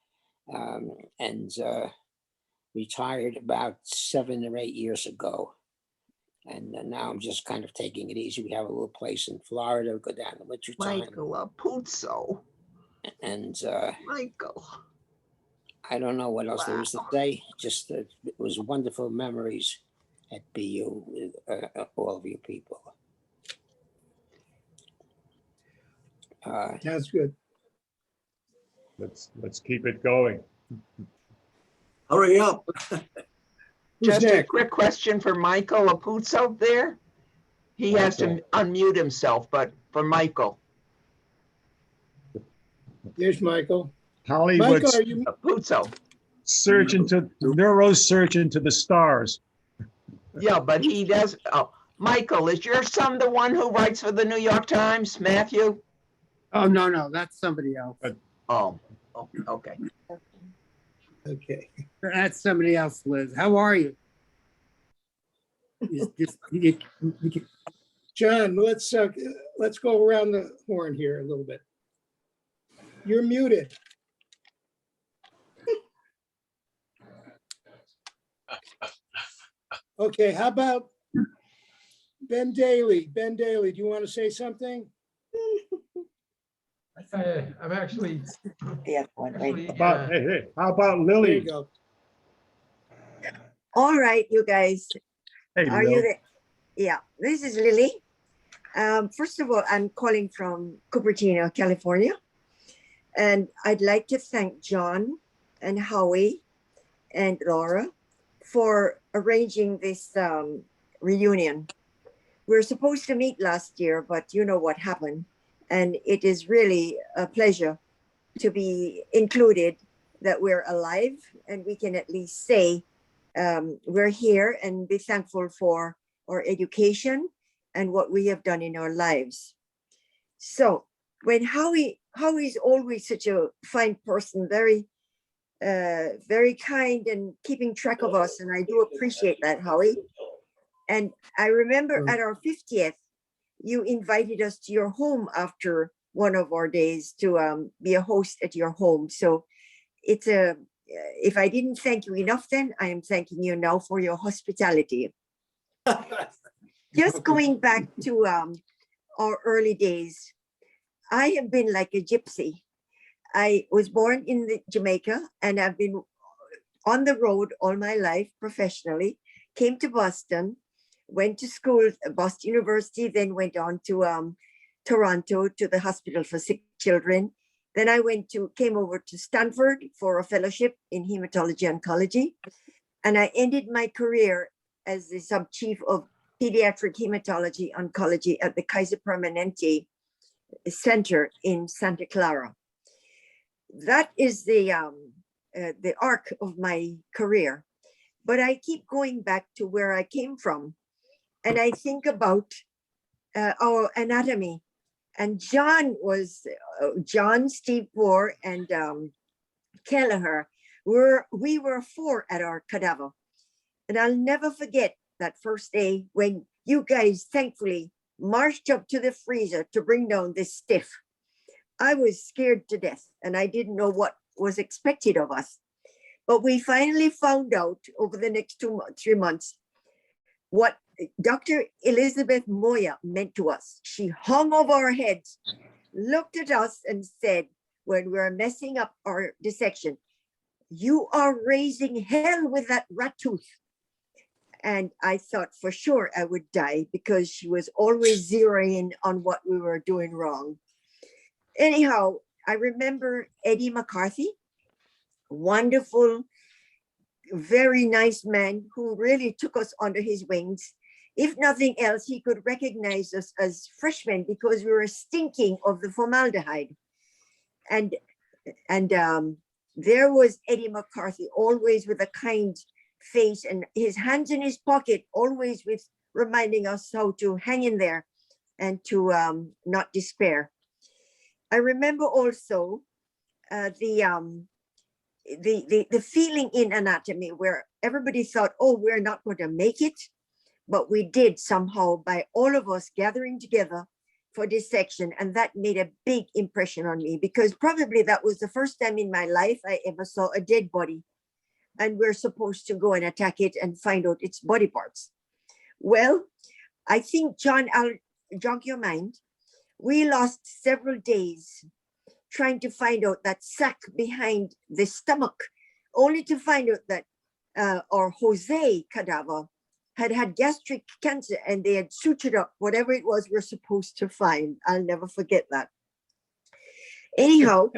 and retired about 7 or 8 years ago. And now I'm just kind of taking it easy. We have a little place in Florida, go down to wintertime. Michael Apuzzo. And Michael. I don't know what else there is to say. Just it was wonderful memories at BU with all of you people. That's good. Let's keep it going. Hurry up. Just a next? quick question for Michael Apuzzo there. He has to unmute himself, but for Michael. Here's Michael. Hollywood Michael, are you? Apuzzo. neurosearch into the stars. Yeah, but he does. Oh, Michael, is your son the one who writes for the New York Times, Matthew? Oh, no, that's somebody else. Oh, okay. Okay. That's somebody else, Liz. How are you? John, let's go around the horn here a little bit. You're muted. Okay, how about Ben Daly? Ben Daly, do you want to say something? I'm actually. Yeah, one right. How about There Lily? you go. All right, you guys. Hey, Are Lil. you there? Yeah, this is Lily. First of all, I'm calling from Cupertino, California. And I'd like to thank John and Howie and Laura for arranging this reunion. We were supposed to meet last year, but you know what happened. And it is really a pleasure to be included, that we're alive and we can at least say we're here and be thankful for our education and what we have done in our lives. So when Howie's always such a fine person, very kind and keeping track of us. And I do appreciate that, Howie. And I remember at our 50th, you invited us to your home after one of our days to be a host at your home. So it's if I didn't thank you enough then, I am thanking you now for your hospitality. Just going back to our early days, I have been like a gypsy. I was born in Jamaica and I've been on the road all my life professionally, came to Boston, went to school at Boston University, then went on to Toronto to the Hospital for Sick Children. Then I came over to Stanford for a fellowship in hematology oncology. And I ended my career as the sub-chief of pediatric hematology oncology at the Kaiser Permanente Center in Santa Clara. That is the arc of my career. But I keep going back to where I came from. And I think about our anatomy. And John, Steve Bohr, and Kelleher, we were 4 at our cadaver. And I'll never forget that first day when you guys thankfully marched up to the freezer to bring down this stiff. I was scared to death and I didn't know what was expected of us. But we finally found out over the next 3 months what Dr. Elizabeth Moya meant to us. She hung over our heads, looked at us and said, when we were messing up our dissection, "You are raising hell with that rat tooth." And I thought for sure I would die because she was always zeroing in on what we were doing wrong. Anyhow, I remember Eddie McCarthy, wonderful, very nice man who really took us under his wings. If nothing else, he could recognize us as freshmen because we were stinking of the formaldehyde. And there was Eddie McCarthy, always with a kind face and his hands in his pocket, always with reminding us how to hang in there and to not despair. I remember also the feeling in anatomy where everybody thought, oh, we're not going to make it. But we did somehow by all of us gathering together for dissection. And that made a big impression on me because probably that was the first time in my life I ever saw a dead body. And we're supposed to go and attack it and find out its body parts. Well, I think, John, I'll jog your mind. We lost several days trying to find out that sac behind the stomach, only to find out that our Jose cadaver had had gastric cancer and they had sutured up whatever it was we're supposed to find. I'll never forget that. Anyhow,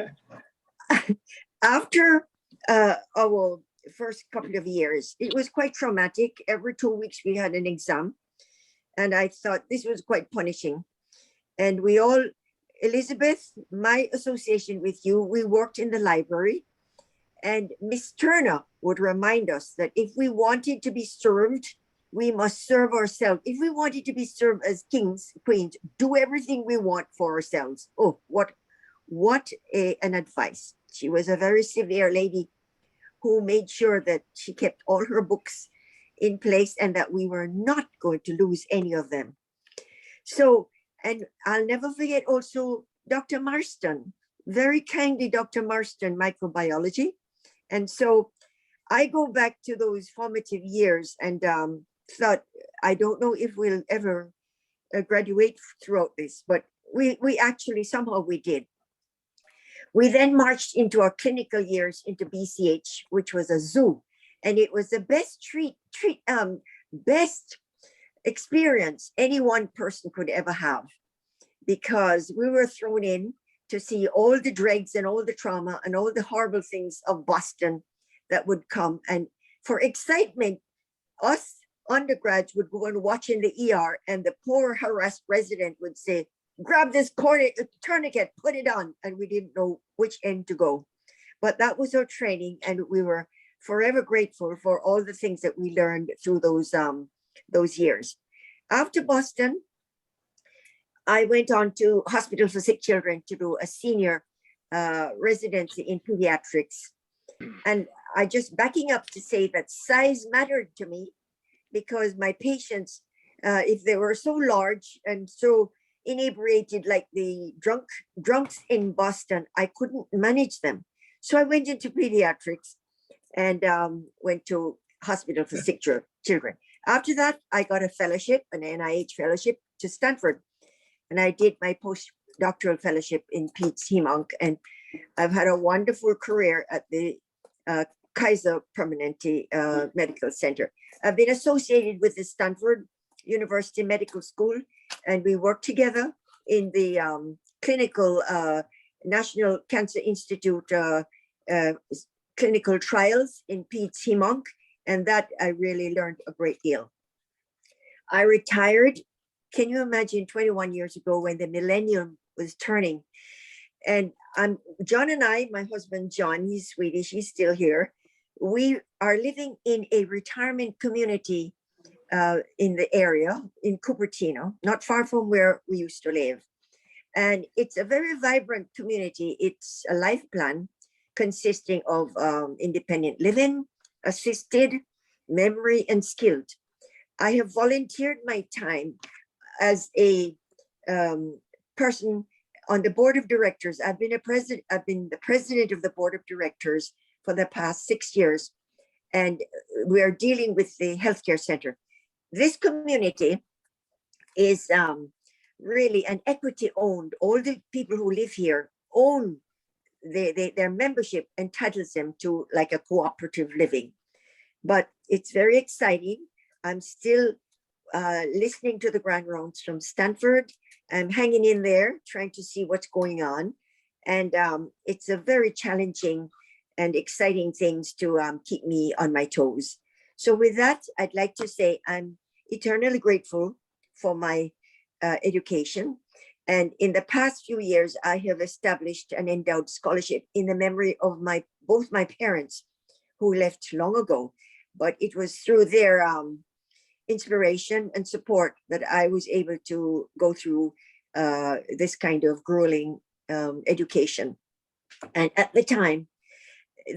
after our first couple of years, it was quite traumatic. Every 2 weeks we had an exam. And I thought this was quite punishing. And we all, Elizabeth, my association with you, we worked in the library. And Miss Turner would remind us that if we wanted to be served, we must serve ourselves. If we wanted to be served as kings, queens, do everything we want for ourselves. Oh, what an advice. She was a very severe lady who made sure that she kept all her books in place and that we were not going to lose any of them. So, and I'll never forget also Dr. Marston, very kindly Dr. Marston, microbiology. And so I go back to those formative years and thought, I don't know if we'll ever graduate throughout this, but we actually, somehow we did. We then marched into our clinical years into BCH, which was a zoo. And it was the best best experience any one person could ever have, because we were thrown in to see all the dregs and all the trauma and all the horrible things of Boston that would come. And for excitement, us undergrads would go and watch in the ER, and the poor harassed resident would say, grab this tourniquet, put it on. And we didn't know which end to go. But that was our training, and we were forever grateful for all the things that we learned through those years. After Boston, I went on to Hospital for Sick Children to do a senior residency in pediatrics. And I just backing up to say that size mattered to me, because my patients, if they were so large and so inebriated like the drunks in Boston, I couldn't manage them. So I went into pediatrics and went to Hospital for Sick Children. After that, I got a fellowship, an NIH fellowship to Stanford. And I did my postdoctoral fellowship in Pete's Hem-Onc. And I've had a wonderful career at the Kaiser Permanente Medical Center. I've been associated with the Stanford University Medical School, and we work together in the clinical National Cancer Institute clinical trials in Pete's Hem-Onc, and that I really learned a great deal. I retired, can you imagine, 21 years ago when the millennium was turning. And John and I, my husband John, he's Swedish, he's still here. We are living in a retirement community in the area, in Cupertino, not far from where we used to live. And it's a very vibrant community. It's a life plan consisting of independent living, assisted, memory, and skilled. I have volunteered my time as a person on the board of directors. I've been the president of the board of directors for the past 6 years, and we are dealing with the healthcare center. This community is really an equity owned. All the people who live here own their membership entitles them to like a cooperative living. But it's very exciting. I'm still listening to the grand rounds from Stanford. I'm hanging in there, trying to see what's going on. And it's a very challenging and exciting things to keep me on my toes. So with that, I'd like to say I'm eternally grateful for my education. And in the past few years, I have established an endowed scholarship in the memory of both my parents who left long ago. But it was through their inspiration and support that I was able to go through this kind of grueling education. And at the time,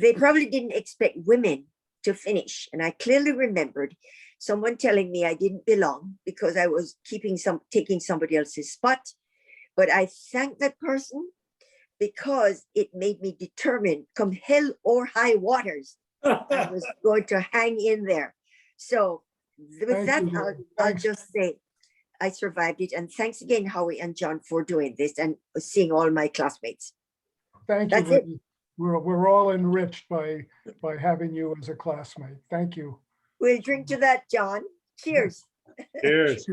they probably didn't expect women to finish. And I clearly remembered someone telling me I didn't belong because I was taking somebody else's spot. But I thank that person because it made me determined, come hell or high waters, I was going to hang in there. So with that, I'll just say I survived it. And thanks again, Howie and John, for doing this and seeing all my classmates. Thank you. That's it. Lily. We're all enriched by having you as a classmate. Thank you. We'll drink to that, John. Cheers. Cheers.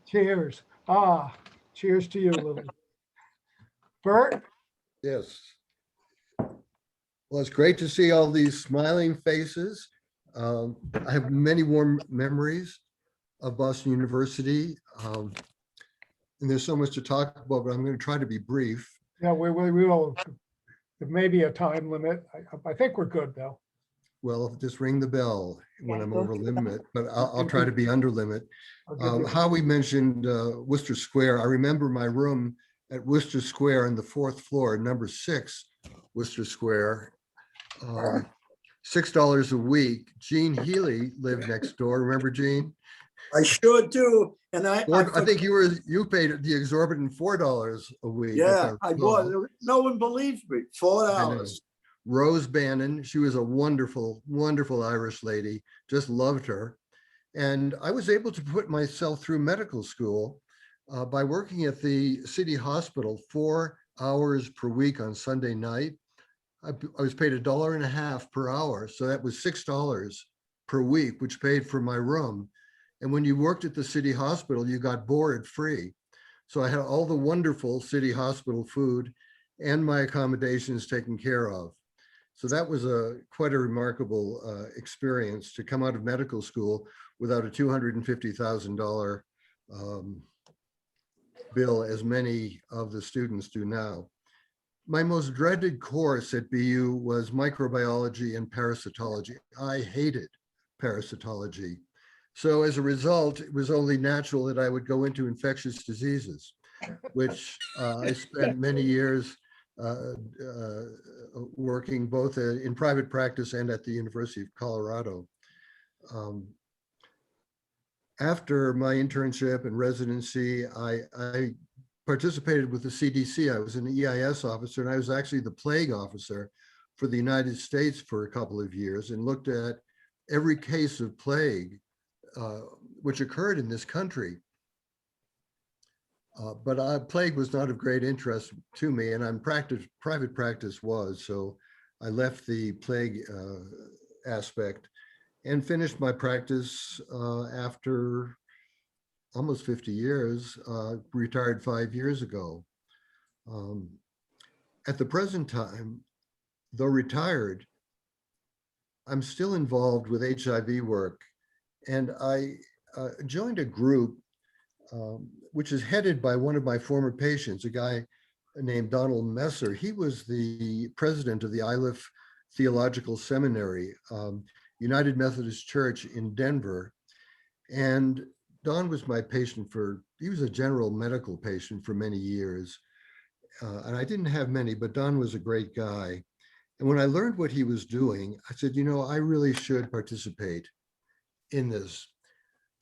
Cheers. Cheers to you, Lily. Bert? Yes. Well, it's great to see all these smiling faces. I have many warm memories of Boston University. And there's so much to talk about, but I'm going to try to be brief. Yeah, we will. There may be a time limit. I think we're good, though. Well, just ring the bell when Yeah, I'm go over to- limit, but I'll try to be under limit. I'll give you- Howie mentioned Worcester Square. I remember my room at Worcester Square on the 4th floor, number 6, Worcester Square. $6 a week. Gene Healy lived next door. Remember Gene? I sure do. And I think you paid the exorbitant $4 a week. yeah, I bought recall. it. No one believed me. I know. $4. Rose Bannon, she was a wonderful, wonderful Irish lady, just loved her. And I was able to put myself through medical school by working at the city hospital 4 hours per week on Sunday night. I was paid $1.50 per hour. So that was $6 per week, which paid for my room. And when you worked at the city hospital, you got board free. So I had all the wonderful city hospital food and my accommodations taken care of. So that was quite a remarkable experience to come out of medical school without a $250,000 bill, as many of the students do now. My most dreaded course at BU was microbiology and parasitology. I hated parasitology. So as a result, it was only natural that I would go into infectious diseases, which I spent many years working both in private practice and at the University of Colorado. After my internship and residency, I participated with the CDC. I was an EIS officer, and I was actually the plague officer for the United States for a couple of years and looked at every case of plague which occurred in this country. But plague was not of great interest to me, and private practice was, so I left the plague aspect and finished my practice after almost 50 years, retired 5 years ago. At the present time, though retired, I'm still involved with HIV work, and I joined a group which is headed by one of my former patients, a guy named Donald Messer. He was the president of the Iliff Theological Seminary, United Methodist Church in Denver. And Don was my patient he was a general medical patient for many years. And I didn't have many, but Don was a great guy. And when I learned what he was doing, I said, you know, I really should participate in this.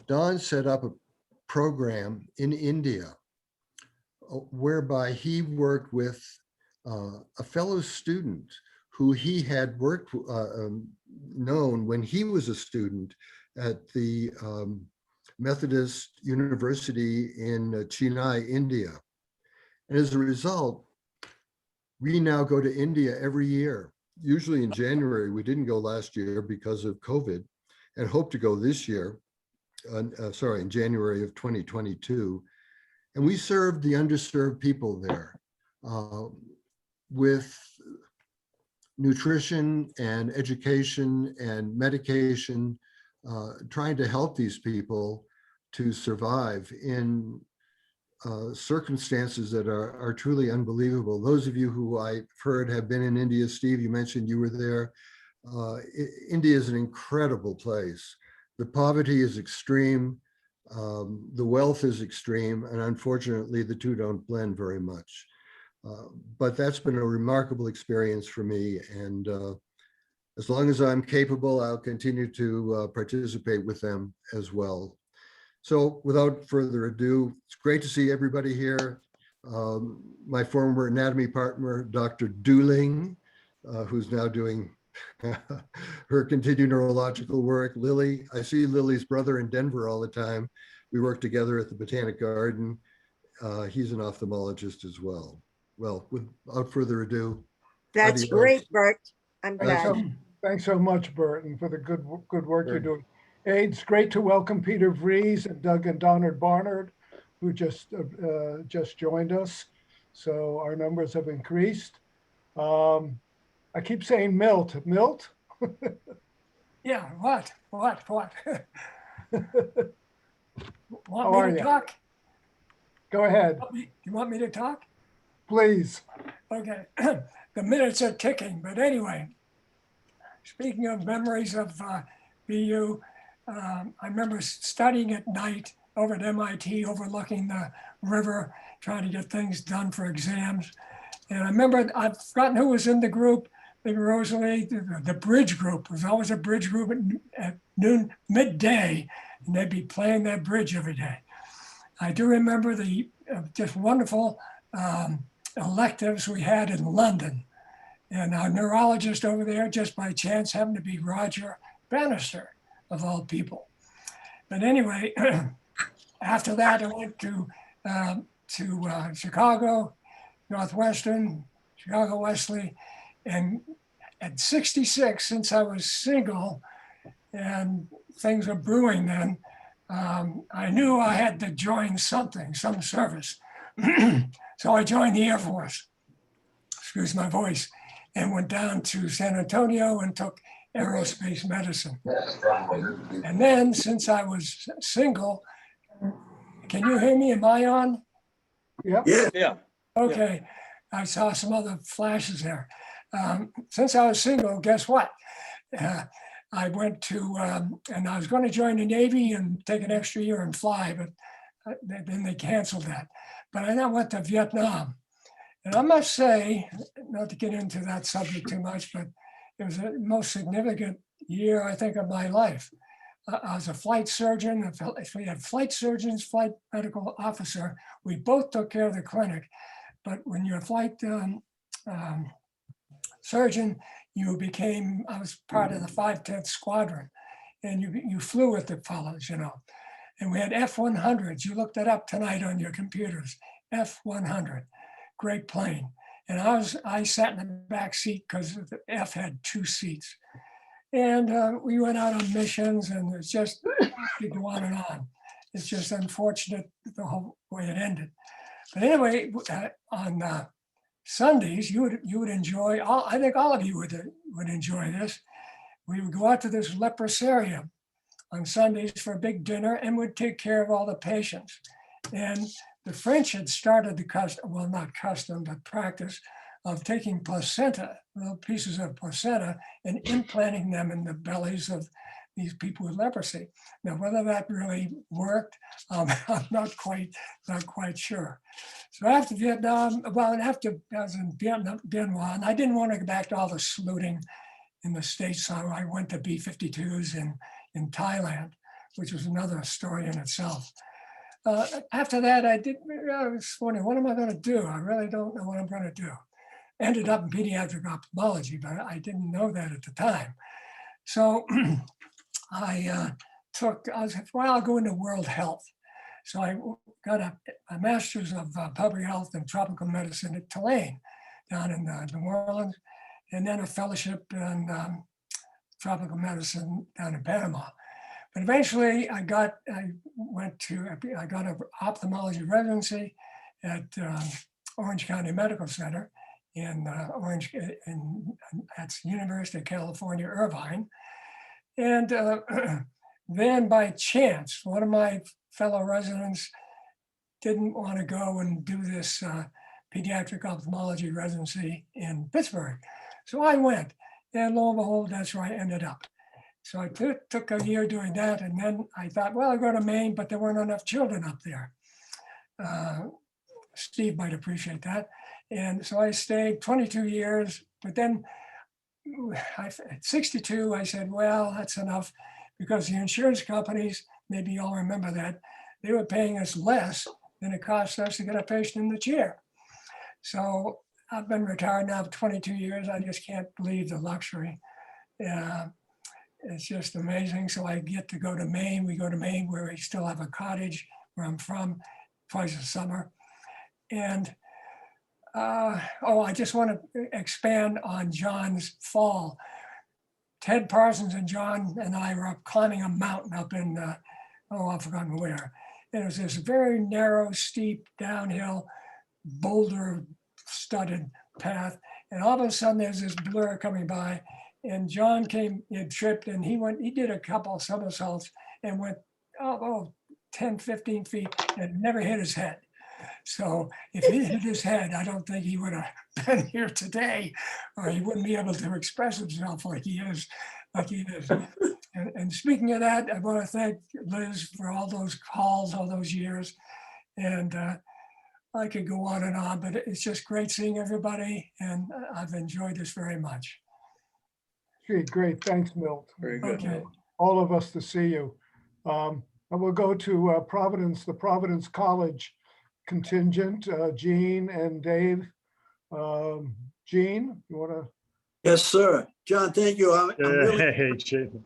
Don set up a program in India whereby he worked with a fellow student who he had known when he was a student at the Methodist University in Chennai, India. And as a result, we now go to India every year, usually in January. We didn't go last year because of COVID, and hope to go this year, in January of 2022. And we served the underserved people there with nutrition and education and medication, trying to help these people to survive in circumstances that are truly unbelievable. Those of you who I've heard have been in India, Steve, you mentioned you were there. India is an incredible place. The poverty is extreme, the wealth is extreme, and unfortunately the two don't blend very much. But that's been a remarkable experience for me, and as long as I'm capable, I'll continue to participate with them as well. So without further ado, it's great to see everybody here. My former anatomy partner, Dr. Dooling, who's now doing her continued neurological work. Lily, I see Lily's brother in Denver all the time. We work together at the Botanic Garden. He's an ophthalmologist as well. Well, without further ado. That's adios. great, Bert. I'm Thanks glad. so, thanks so much, Burton, for the good work you're Sure. doing. Hey, it's great to welcome Peter Vries and Doug and Donald Barnard, who just joined us. So our numbers have increased. I keep saying Milt. Milt? Yeah, what? How Want are me to you? talk? Go ahead, You want me to talk? please. Okay, the minutes are ticking, but anyway, speaking of memories of BU, I remember studying at night over at MIT, overlooking the river, trying to get things done for exams. And I remember, I've forgotten who was in the group, maybe Rosalie, the bridge group. There was always a bridge group at noon, midday, and they'd be playing that bridge every day. I do remember the just wonderful electives we had in London. And our neurologist over there, just by chance, happened to be Roger Bannister, of all people. But anyway, after that, I went to Chicago, Northwestern, Chicago Wesley, and at 66, since I was single and things were brewing then, I knew I had to join something, some service. So I joined the Air Force, excuse my voice, and went down to San Antonio and took aerospace medicine. And then since I was single, can you hear me? Am I on? Yep. Yeah. Okay, I saw some other flashes there. Since I was single, guess what? I went to, and I was going to join the Navy and take an extra year and fly, but then they canceled that. But I then went to Vietnam. And I must say, not to get into that subject too much, but it was the most significant year, I think, of my life. I was a flight surgeon. We had flight surgeons, flight medical officer. We both took care of the clinic. But when you're a flight surgeon, I was part of the 510th Squadron, and you flew with the fellows, you know. And we had F-100s. You looked it up tonight on your computers. F-100, great plane. And I sat in the back seat because the F had 2 seats. And we went out on missions, and it's just, you go on and on. It's just unfortunate the whole way it ended. But anyway, on Sundays, you would enjoy, I think all of you would enjoy this. We would go out to this leprosarium on Sundays for a big dinner and would take care of all the patients. And the French had started the custom, well, not custom, but practice of taking placenta, little pieces of placenta, and implanting them in the bellies of these people with leprosy. Now, whether that really worked, I'm not quite sure. So after Vietnam, well, after I was in Vietnam, and I didn't want to go back to all the saluting in the States, so I went to B-52s in Thailand, which was another story in itself. After that, I was wondering, what am I going to do? I really don't know what I'm going to do. Ended up in pediatric ophthalmology, but I didn't know that at the time. So I was, well, I'll go into world health. So I got a master's of public health and tropical medicine at Tulane down in New Orleans, and then a fellowship in tropical medicine down in Panama. But eventually I got an ophthalmology residency at Orange County Medical Center in that's University of California, Irvine. And then by chance, one of my fellow residents didn't want to go and do this pediatric ophthalmology residency in Pittsburgh. So I went, and lo and behold, that's where I ended up. So I took a year doing that, and then I thought, well, I'll go to Maine, but there weren't enough children up there. Steve might appreciate that. And so I stayed 22 years, but then at 62, I said, well, that's enough, because the insurance companies, maybe you all remember that, they were paying us less than it cost us to get a patient in the chair. So I've been retired now for 22 years. I just can't believe the luxury. it's just amazing. So I get to go to Maine. We go to Maine where we still have a cottage where I'm from twice a summer. And I just want to expand on John's fall. Ted Parsons and John and I were up climbing a mountain up in, I've forgotten where. And it was this very narrow, steep, downhill, boulder studded path. And all of a sudden there's this blur coming by, and John came, he had tripped, and he did a couple of somersaults and went 10, 15 feet and never hit his head. So if he hit his head, I don't think he would have been here today, or he wouldn't be able to express himself like he is. And speaking of that, I want to thank Liz for all those calls, all those years. And I could go on, but it's just great seeing everybody, and I've enjoyed this very much. Gee, great. Thanks, Milt. Very good. Okay. All of us to see you. And we'll go to Providence, the Providence College contingent, Jean and Dave. Jean, you want to? Yes, sir. John, thank you. I'm really, Hey, Jim.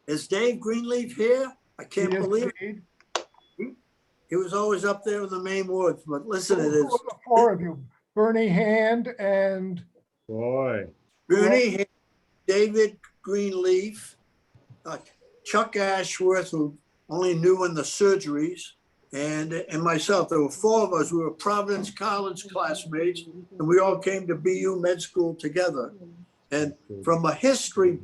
is Dave Greenleaf here? I can't Yes, believe it. indeed. He was always up there in the main woods, but listen, it Who is are the four of you? Bernie Hand and Boy. Bernie, David Greenleaf, Chuck Ashworth, who only knew in the surgeries, and myself. There were four of us. We were Providence College classmates, and we all came to BU Med School together. And from a history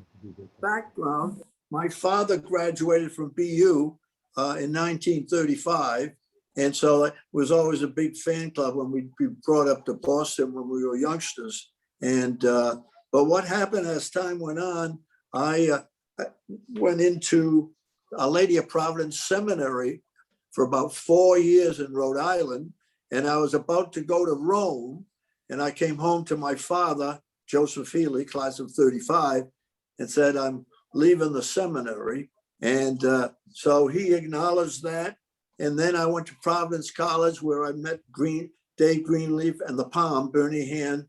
background, my father graduated from BU in 1935. And so it was always a big fan club when we'd be brought up to Boston when we were youngsters. And but what happened as time went on, I went into Our Lady of Providence Seminary for about 4 years in Rhode Island. And I was about to go to Rome. And I came home to my father, Joseph Healy, class of 35, and said, I'm leaving the seminary. And so he acknowledged that. And then I went to Providence College, where I met Dave Greenleaf and the Palm, Bernie Hand,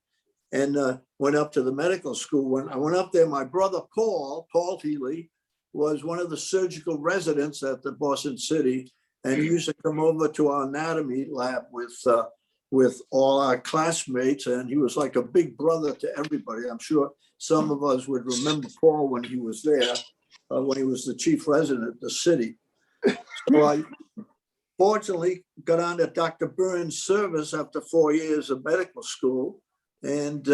and went up to the medical school. When I went up there, my brother Paul Healy, was one of the surgical residents at the Boston City. And he used to come over to our anatomy lab with all our classmates. And he was like a big brother to everybody. I'm sure some of us would remember Paul when he was there, when he was the chief resident of the city. So I fortunately got on to Dr. Burns' service after 4 years of medical school. And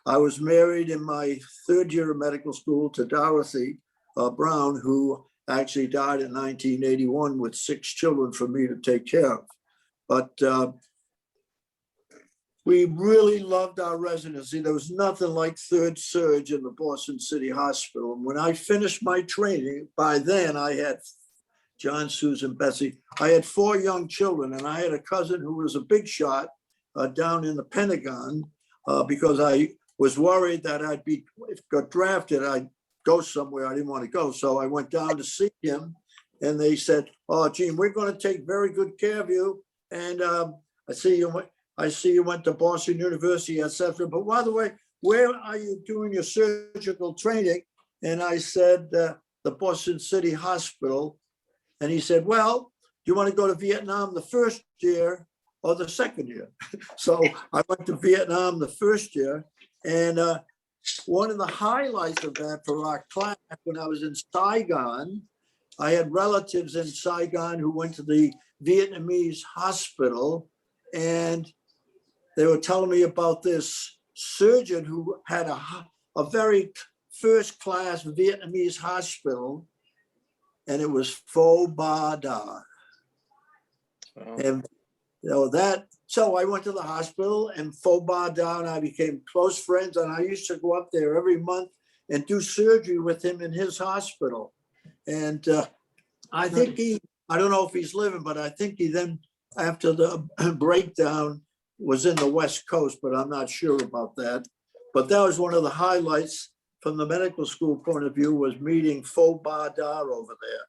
I was married in my third year of medical school to Dorothy Brown, who actually died in 1981 with 6 children for me to take care of. But we really loved our residency. There was nothing like third surge in the Boston City Hospital. And when I finished my training, by then I had John, Susan, Betsy. I had 4 young children, and I had a cousin who was a big shot down in the Pentagon because I was worried that if I got drafted, I'd go somewhere I didn't want to go. So I went down to see him, and they said, "Oh, Gene, we're going to take very good care of you. And I see you went to Boston University, etc. But by the way, where are you doing your surgical training?" And I said, "The Boston City Hospital." And he said, "Well, do you want to go to Vietnam the first year or the second year?" So I went to Vietnam the first year. And one of the highlights of that for our class, when I was in Saigon, I had relatives in Saigon who went to the Vietnamese hospital. And they were telling me about this surgeon who had a very first-class Vietnamese hospital. And it was Pho Ba Da. And so I went to the hospital, and Pho Ba Da and I became close friends. And I used to go up there every month and do surgery with him in his hospital. And I think I don't know if he's living, but I think he then, after the breakdown, was in the West Coast, but I'm not sure about that. But that was one of the highlights from the medical school point of view, was meeting Pho Ba Da over there.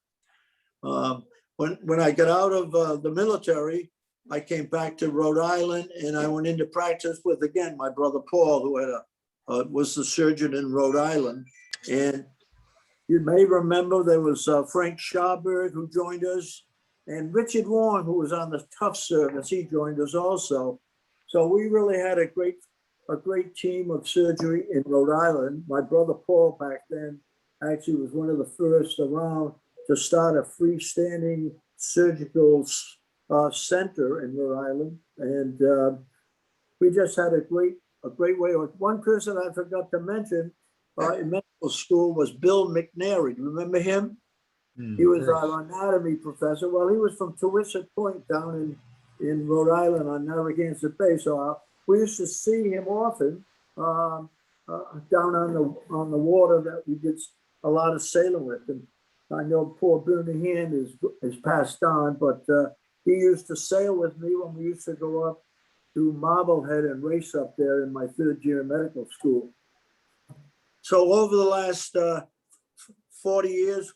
When I got out of the military, I came back to Rhode Island, and I went into practice with, again, my brother Paul, who had was the surgeon in Rhode Island. And You may remember there was Frank Schauberg who joined us, and Richard Warren, who was on the tough service, he joined us also. So we really had a great team of surgery in Rhode Island. My brother Paul back then actually was one of the first around to start a freestanding surgical center in Rhode Island, and we just had a great way. One person I forgot to mention in medical school was Bill McNary. Remember him? He was our anatomy professor. Well, he was from Towissett Point down in Rhode Island on Narragansett Bay. So we used to see him often down on the water that we did a lot of sailing with. And I know poor Bernie Hand is passed on, but he used to sail with me when we used to go up to Marblehead and race up there in my third year of medical school. So over the last 40 years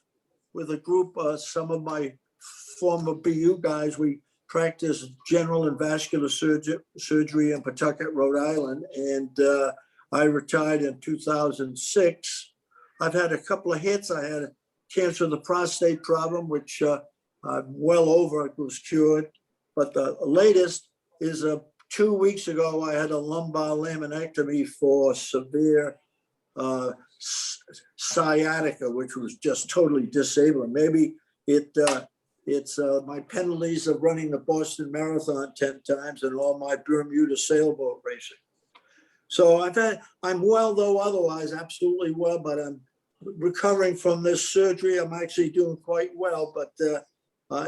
with a group, some of my former BU guys, we practiced general and vascular surgery in Pawtucket, Rhode Island. And I retired in 2006. I've had a couple of hits. I had cancer of the prostate problem, which I'm well over, it was cured. But the latest is 2 weeks ago, I had a lumbar laminectomy for severe sciatica, which was just totally disabling. Maybe it's my penalties of running the Boston Marathon 10 times and all my Bermuda sailboat racing. So I'm well, though otherwise absolutely well, but I'm recovering from this surgery. I'm actually doing quite well, but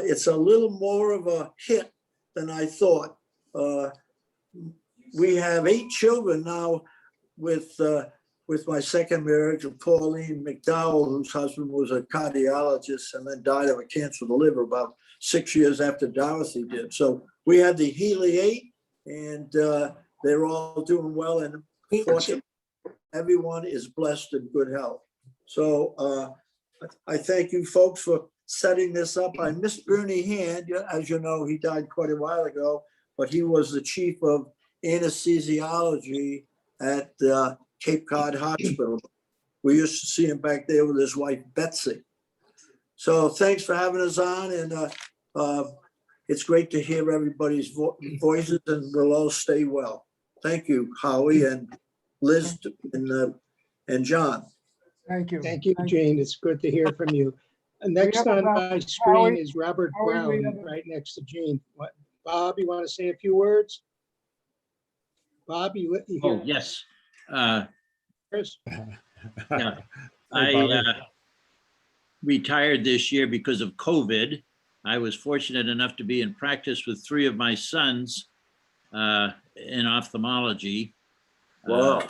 it's a little more of a hit than I thought. We have 8 children now with my second marriage of Pauline McDowell, whose husband was a cardiologist and then died of a cancer of the liver about 6 years after Dorothy did. So we had the Healy 8, and they're all doing well. And fortunately, everyone is blessed in good health. So I thank you folks for setting this up. I missed Bernie Hand. As you know, he died quite a while ago, but he was the chief of anesthesiology at Cape Cod Hospital. We used to see him back there with his wife, Betsy. So thanks for having us on. And it's great to hear everybody's voices, and we'll all stay well. Thank you, Howie and Liz and John. Thank you. Thank you, Gene. It's good to hear from you. And next on my screen is Robert Brown, right next to Gene. Bob, you want to say a few words? Bob, you hear? Oh, yes. Chris? Yeah. I retired this year because of COVID. I was fortunate enough to be in practice with 3 of my sons in ophthalmology. Wow.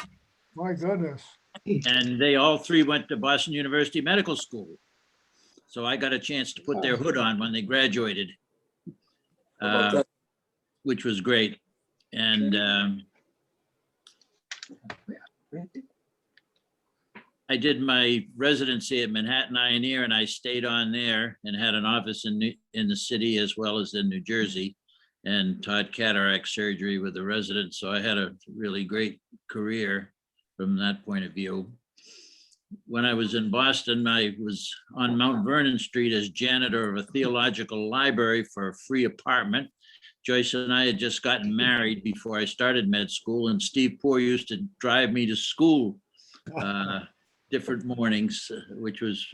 My goodness. And they all 3 went to Boston University Medical School. So I got a chance to put their hood on when they graduated, which was great. And I did my residency at Manhattan Ioneer, and I stayed on there and had an office in the city as well as in New Jersey, and taught cataract surgery with the residents. So I had a really great career from that point of view. When I was in Boston, I was on Mount Vernon Street as janitor of a theological library for a free apartment. Joyce and I had just gotten married before I started med school, and Steve Poor used to drive me to school different mornings, which was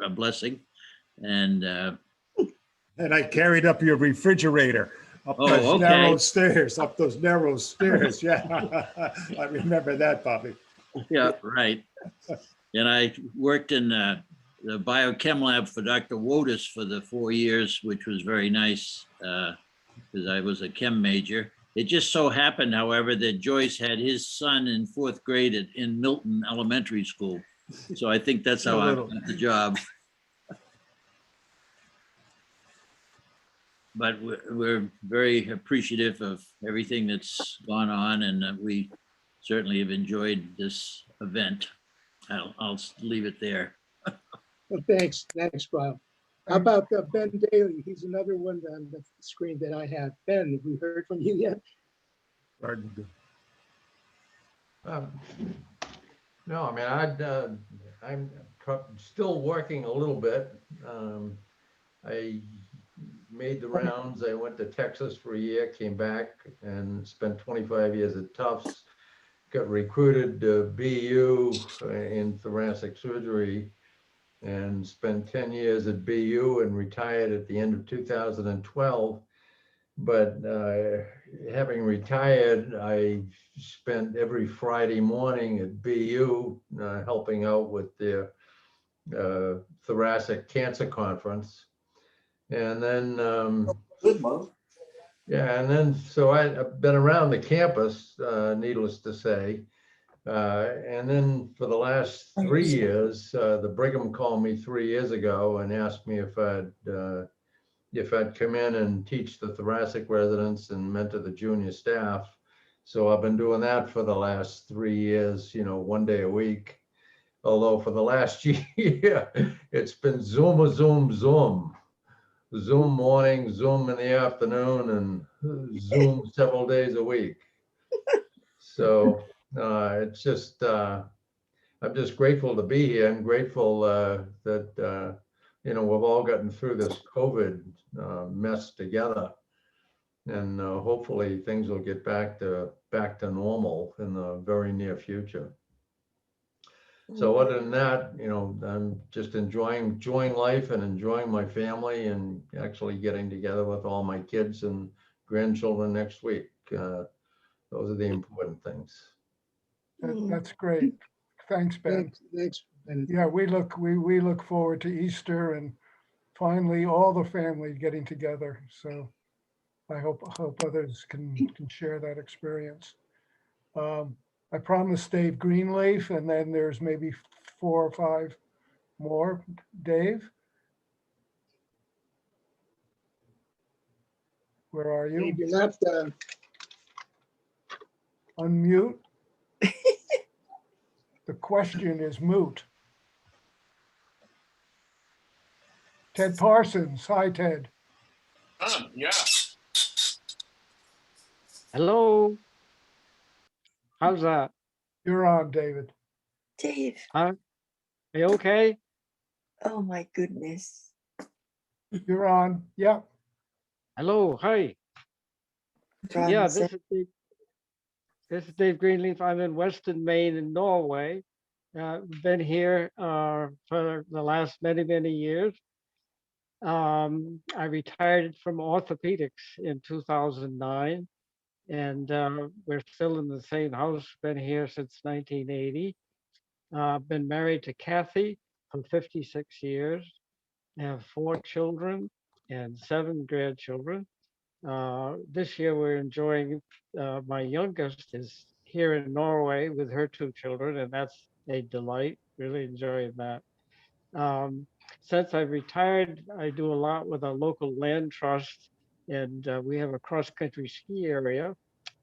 a blessing. And I carried up your refrigerator up those narrow stairs, Yeah, I remember that, Bobby. Yeah, right. And I worked in the biochem lab for Dr. Wotus for the 4 years, which was very nice because I was a chem major. It just so happened, however, that Joyce had his son in 4th grade in Milton Elementary School. So I think that's how I got the job. But we're very appreciative of everything that's gone on, and we certainly have enjoyed this event. I'll leave it there. Well, thanks, Bob. How about Ben Daly? He's another one on the screen that I have. Ben, have we heard from you yet? No, I mean, I'm still working a little bit. I made the rounds. I went to Texas for a year, came back and spent 25 years at Tufts. Got recruited to BU in thoracic surgery and spent 10 years at BU and retired at the end of 2012. But having retired, I spent every Friday morning at BU helping out with their thoracic cancer conference. And then, yeah, and then, so I've been around the campus, needless to say. And then for the last 3 years, the Brigham called me 3 years ago and asked me if I'd come in and teach the thoracic residents and mentor the junior staff. So I've been doing that for the last 3 years, 1 day a week. Although for the last year, it's been Zoom, Zoom. Zoom morning, Zoom in the afternoon, and Zoom several days a week. So it's just, I'm just grateful to be here. I'm grateful that, we've all gotten through this COVID mess together. And hopefully things will get back to normal in the very near future. So other than that, I'm just enjoying life and enjoying my family and actually getting together with all my kids and grandchildren next week. Those are the important things. That's great. Thanks, Ben. Thanks. Yeah, we look forward to Easter and finally all the family getting together. So I hope others can share that experience. I promised Dave Greenleaf, and then there's maybe 4 or 5 more. Dave? Where are you? Dave, you're not, Unmute. The question is moot. Ted Parsons. Hi, Ted. Yeah. Hello. How's that? You're on, David. Dave, Are you okay? oh my goodness. You're on. Yeah. Hello. Hi. Yeah, Bronze. this is Dave Greenleaf. I'm in Western Maine in Norway. Been here for the last many years. I retired from orthopedics in 2009, and we're still in the same house. Been here since 1980. Been married to Kathy for 56 years. Have 4 children and 7 grandchildren. This year we're enjoying, my youngest is here in Norway with her 2 children, and that's a delight, really enjoying that. Since I retired, I do a lot with a local land trust, and we have a cross-country ski area.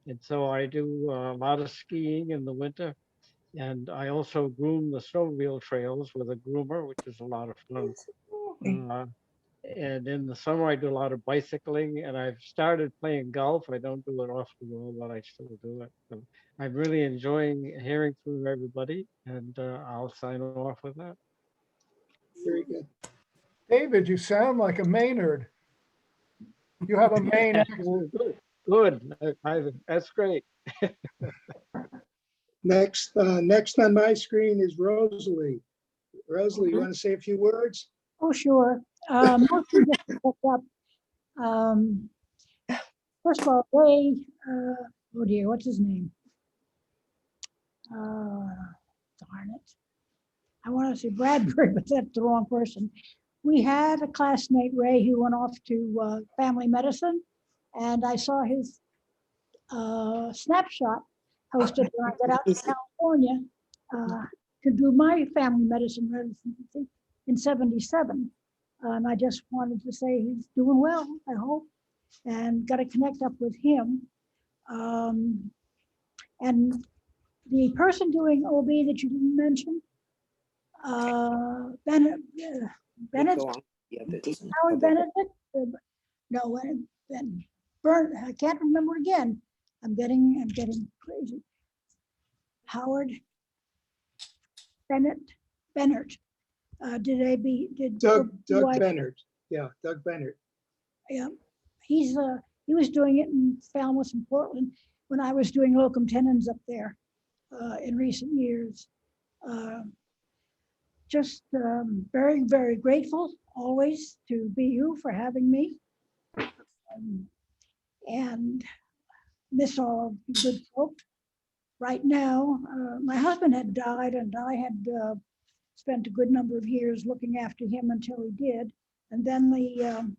And so I do a lot of skiing in the winter. And I also groom the snowmobile trails with a groomer, which is a lot of fun. And in the summer, I do a lot of bicycling, and I've started playing golf. I don't do it often, but I still do it. So I'm really enjoying hearing from everybody, and I'll sign off with that. very good. David, you sound like a Maynard. You have a Maine accent. Good. That's great. Next on my screen is Rosalie. Rosalie, you want to say a few words? Oh, sure. Mostly just to pick up. First of all, Ray, oh dear, what's his name? Darn it. I want to say Bradbury, but that's the wrong person. We had a classmate, Ray, who went off to family medicine, and I saw his snapshot posted when I got out to California to do my family medicine residency in '77. And I just wanted to say he's doing well, I hope, and got to connect up with him. And the person doing OB that you didn't mention, Bennett, Howard Benedict? No, Ben Burn. I can't remember again. I'm getting crazy. Howard Bennett. Did Doug Dwight- Bennett. Yeah, Doug Bennett. Yeah, he was doing it in Falmouth and Portland when I was doing locum tenens up there in recent years. Just very, very grateful always to BU for having me. And miss all of you good folks. Right now, my husband had died and I had spent a good number of years looking after him until he did. And then the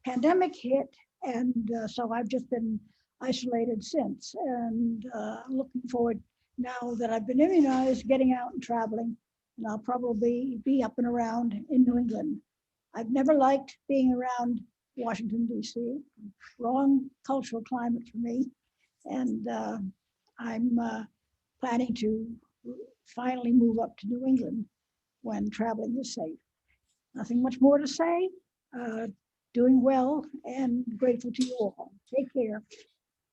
pandemic hit, and so I've just been isolated since. And looking forward now that I've been immunized, getting out and traveling, and I'll probably be up and around in New England. I've never liked being around Washington, D.C. Wrong cultural climate for me. And I'm planning to finally move up to New England when traveling is safe. Nothing much more to say. Doing well and grateful to you all. Take care.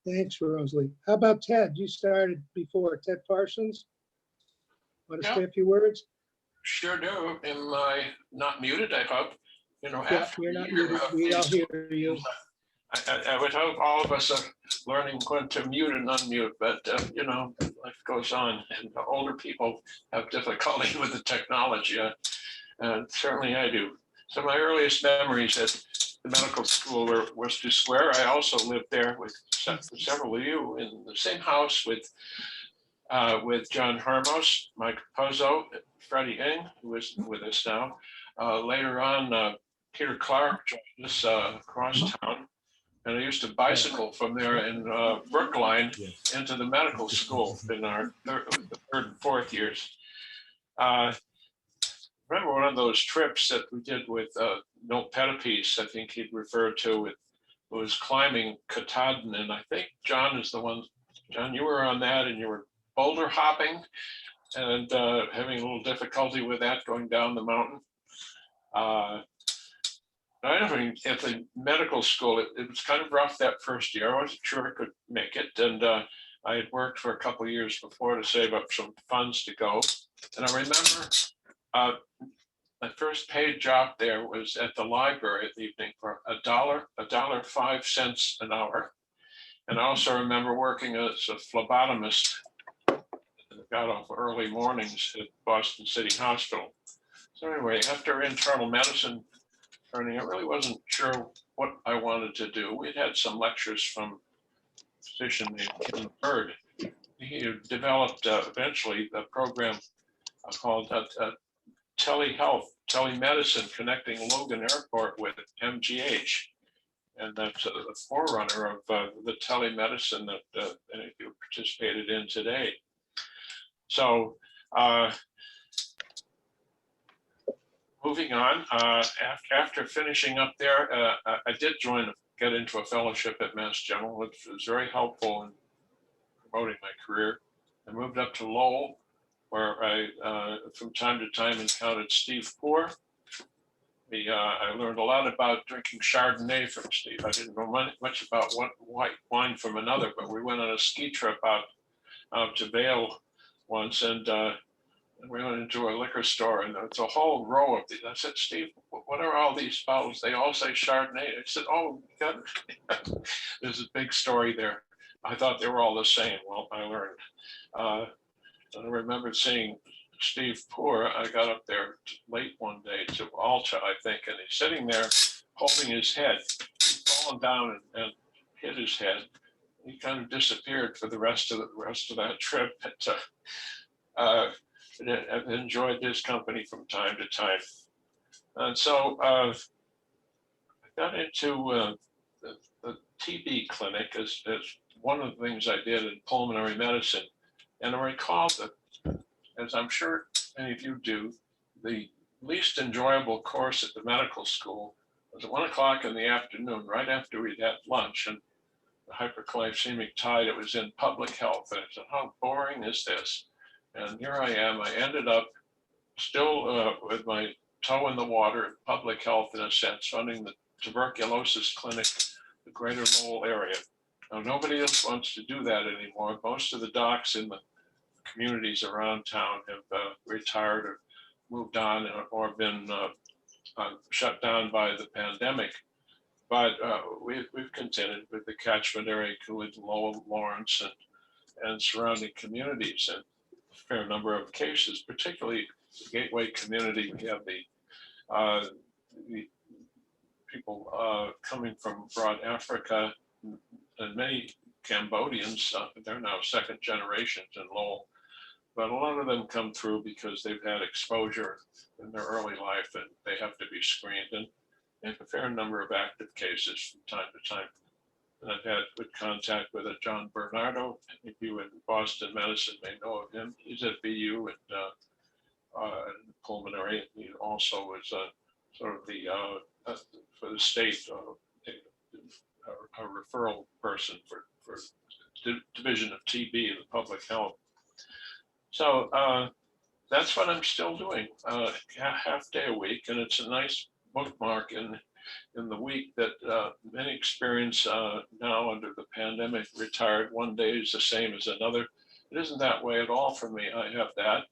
Thanks, Rosalie. How about Ted? You started before. Ted Parsons? Want to say a few words? Sure do. Am I not muted, I hope? You know, Yeah, after you're a not year muted. of We all these- hear you. I would hope all of us are learning when to mute and unmute, but you know, life goes on, and the older people have difficulty with the technology. Certainly I do. So my earliest memories at the medical school were Worcester Square. I also lived there with several of you in the same house with John Hermos, Mike Pozzo, Freddie Ng, who is with us now. Later on, Peter Clark joined us across town. And I used to bicycle from there in Brookline into the medical school in our third and fourth years. Remember one of those trips that we did with Milt Pettipies, I think he'd referred to it, was climbing Katahdin. And I think John is the one, John, you were on that and you were boulder hopping and having a little difficulty with that going down the mountain. I don't think at the medical school, it was kind of rough that first year. I wasn't sure I could make it. And I had worked for a couple of years before to save up some funds to go. And I remember my first paid job there was at the library at the evening for $1.05 an hour. And I also remember working as a phlebotomist. Got off early mornings at Boston City Hospital. So anyway, after internal medicine training, I really wasn't sure what I wanted to do. We'd had some lectures from a physician named Ken Bird. He developed eventually a program called telehealth, telemedicine, connecting Logan Airport with MGH. And that's the forerunner of the telemedicine that any of you participated in today. So moving on, after finishing up there, I did get into a fellowship at Mass General, which was very helpful in promoting my career. I moved up to Lowell, where I, from time to time, encountered Steve Poor. I learned a lot about drinking Chardonnay from Steve. I didn't know much about white wine from another, but we went on a ski trip out to Vail once, and we went into a liquor store, and it's a whole row of these. I said, Steve, what are all these bottles? They all say Chardonnay. I said, oh, God. There's a big story there. I thought they were all the same. Well, I learned. And I remember seeing Steve Poor. I got up there late one day to Alta, I think, and he's sitting there holding his head. He's fallen down and hit his head. He kind of disappeared for the rest of that trip. I've enjoyed his company from time to time. And so I got into the TB clinic as one of the things I did in pulmonary medicine. And I recall that, as I'm sure many of you do, the least enjoyable course at the medical school was at 1 o'clock in the afternoon, right after we'd had lunch, and the hyperglycemic tide, it was in public health. And I said, how boring is this? And here I am. I ended up still with my toe in the water in public health, in a sense, running the tuberculosis clinic, the greater Lowell area. Now, nobody else wants to do that anymore. Most of the docs in the communities around town have retired or moved on or been shut down by the pandemic. But we've contended with the catchment area, with Lowell, Lawrence, and surrounding communities, and a fair number of cases, particularly the Gateway community. We have the people coming from broad Africa, and many Cambodians. They're now second generations in Lowell, but a lot of them come through because they've had exposure in their early life and they have to be screened. And they have a fair number of active cases from time to time. And I've had good contact with a John Bernardo. If you in Boston medicine may know of him. He's at BU and pulmonary. He also is sort of the for the state a referral person for division of TB in the public health. So that's what I'm still doing, half day a week, and it's a nice bookmark in the week that many experience now under the pandemic. Retired one day is the same as another. It isn't that way at all for me. I have that,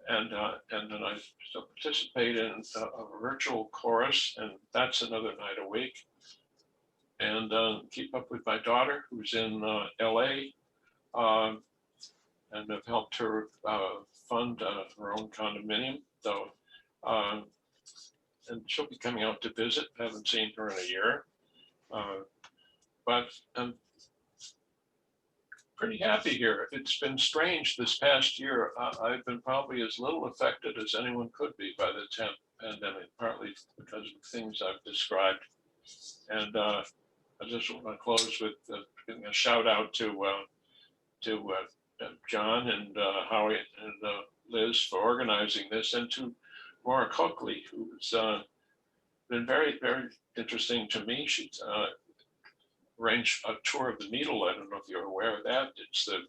and then I still participate in a virtual chorus, and that's another night a week. And keep up with my daughter, who's in LA, and have helped her fund her own condominium. So, and she'll be coming out to visit. Haven't seen her in a year, but I'm pretty happy here. It's been strange this past year. I've been probably as little affected as anyone could be by the pandemic, partly because of things I've described. And I just want to close with giving a shout out to John and Howie and Liz for organizing this, and to Maura Coakley, who's been very, very interesting to me. She's arranged a tour of the needle. I don't know if you're aware of that. It's the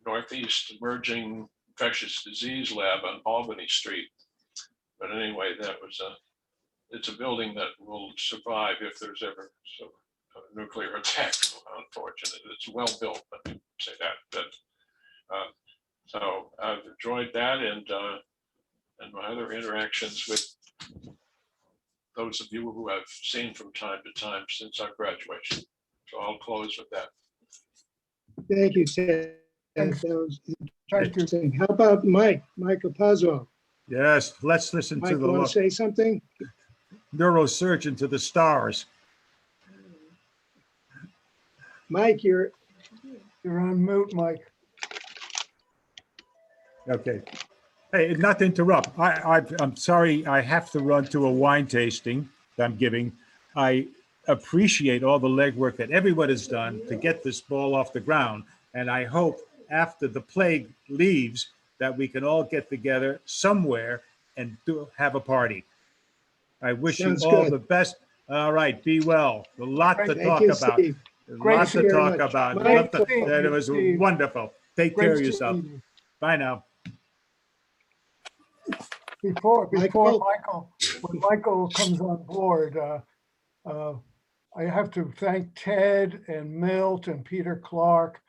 Northeast Emerging Infectious Disease Lab on Albany Street. But anyway, that was it's a building that will survive if there's ever a nuclear attack. Unfortunately, it's well built, let me say that. But so I've enjoyed that, and my other interactions with those of you who I've seen from time to time since our graduation. So I'll close with that. Thank you, Ted. Thanks. That was Thank you. interesting. How about Mike Opazzo? Yes, let's listen Mike, to the want to say something? neurosurgeon to the stars. Mike, you're on mute, Mike. Okay. Hey, not to interrupt. I'm sorry, I have to run to a wine tasting that I'm giving. I appreciate all the legwork that everyone has done to get this ball off the ground. And I hope after the plague leaves that we can all get together somewhere and have a party. I wish Sounds you all good. the best. All right, be well. A lot to Thank talk you, about. Steve. Great Lots to to hear talk much. about. Mike, That was Steve. wonderful. Take Great care of to yourself. see you. Bye now. Before Michael? when Michael comes on board, I have to thank Ted and Milt and Peter Clark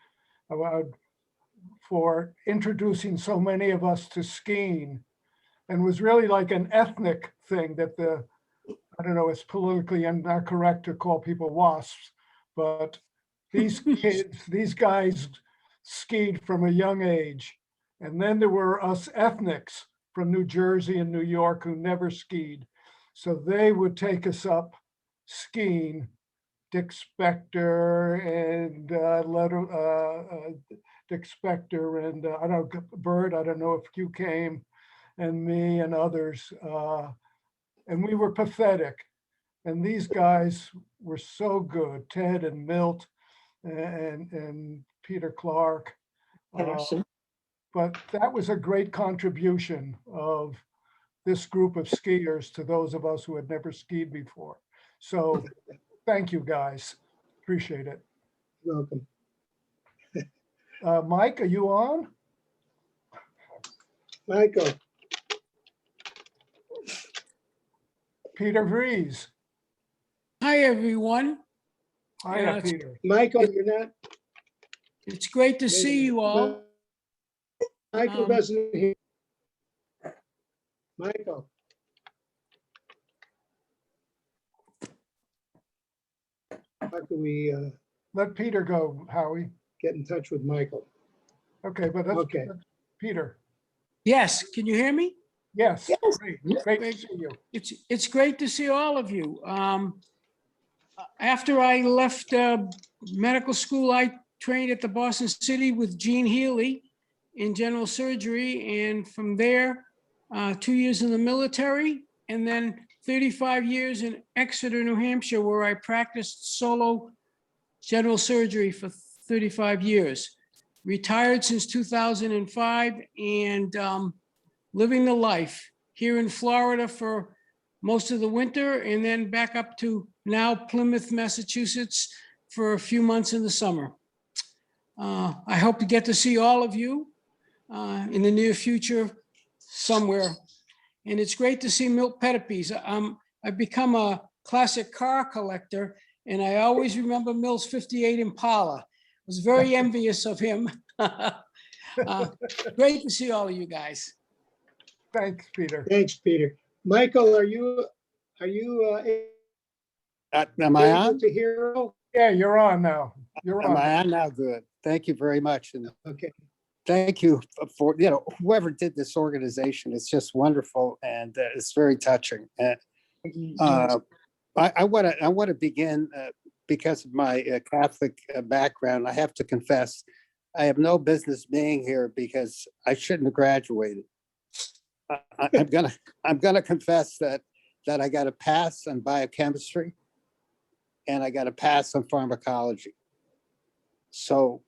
for introducing so many of us to skiing. And was really like an ethnic thing that I don't know, it's politically not correct to call people WASPs, but these kids, these guys skied from a young age. And then there were us ethnics from New Jersey and New York who never skied. So they would take us up skiing, Dick Spector and Dick Spector and I don't know, Bert, I don't know if you came, and me and others. And we were pathetic. And these guys were so good, Ted and Milt and Peter Clark. But that was a great contribution of this group of skiers to those of us who had never skied before. So thank you, guys. Appreciate it. Welcome. Mike, are you on? Michael, Peter Vries. Hi, everyone. Hiya, it's- Peter. Michael, you're not. It's great to see you all. Michael doesn't hear. Michael. How can we Let Peter go, Howie. get in touch with Michael? Okay, but that's Okay. Peter. Yes, can you hear me? Yes, Yes. great to see you. It's great to see all of you. After I left medical school, I trained at the Boston City with Gene Healy in general surgery. And from there, 2 years in the military, and then 35 years in Exeter, New Hampshire, where I practiced solo general surgery for 35 years. Retired since 2005 and living the life here in Florida for most of the winter, and then back up to now Plymouth, Massachusetts for a few months in the summer. I hope to get to see all of you in the near future somewhere. And it's great to see Milt Pettipies. I've become a classic car collector, and I always remember Milt's 58 Impala. I was very envious of him. Great to see all of you guys. Thanks, Peter. Thanks, Peter. Michael, are you Am I able on? to hear? Yeah, you're on now. You're Am on. I on now? Good. Thank you very much. And Okay. thank you for, whoever did this organization. It's just wonderful and it's very touching. And I want to begin because of my Catholic background. I have to confess, I have no business being here because I shouldn't have graduated. I'm gonna confess that I got a pass on biochemistry and I got a pass on pharmacology. So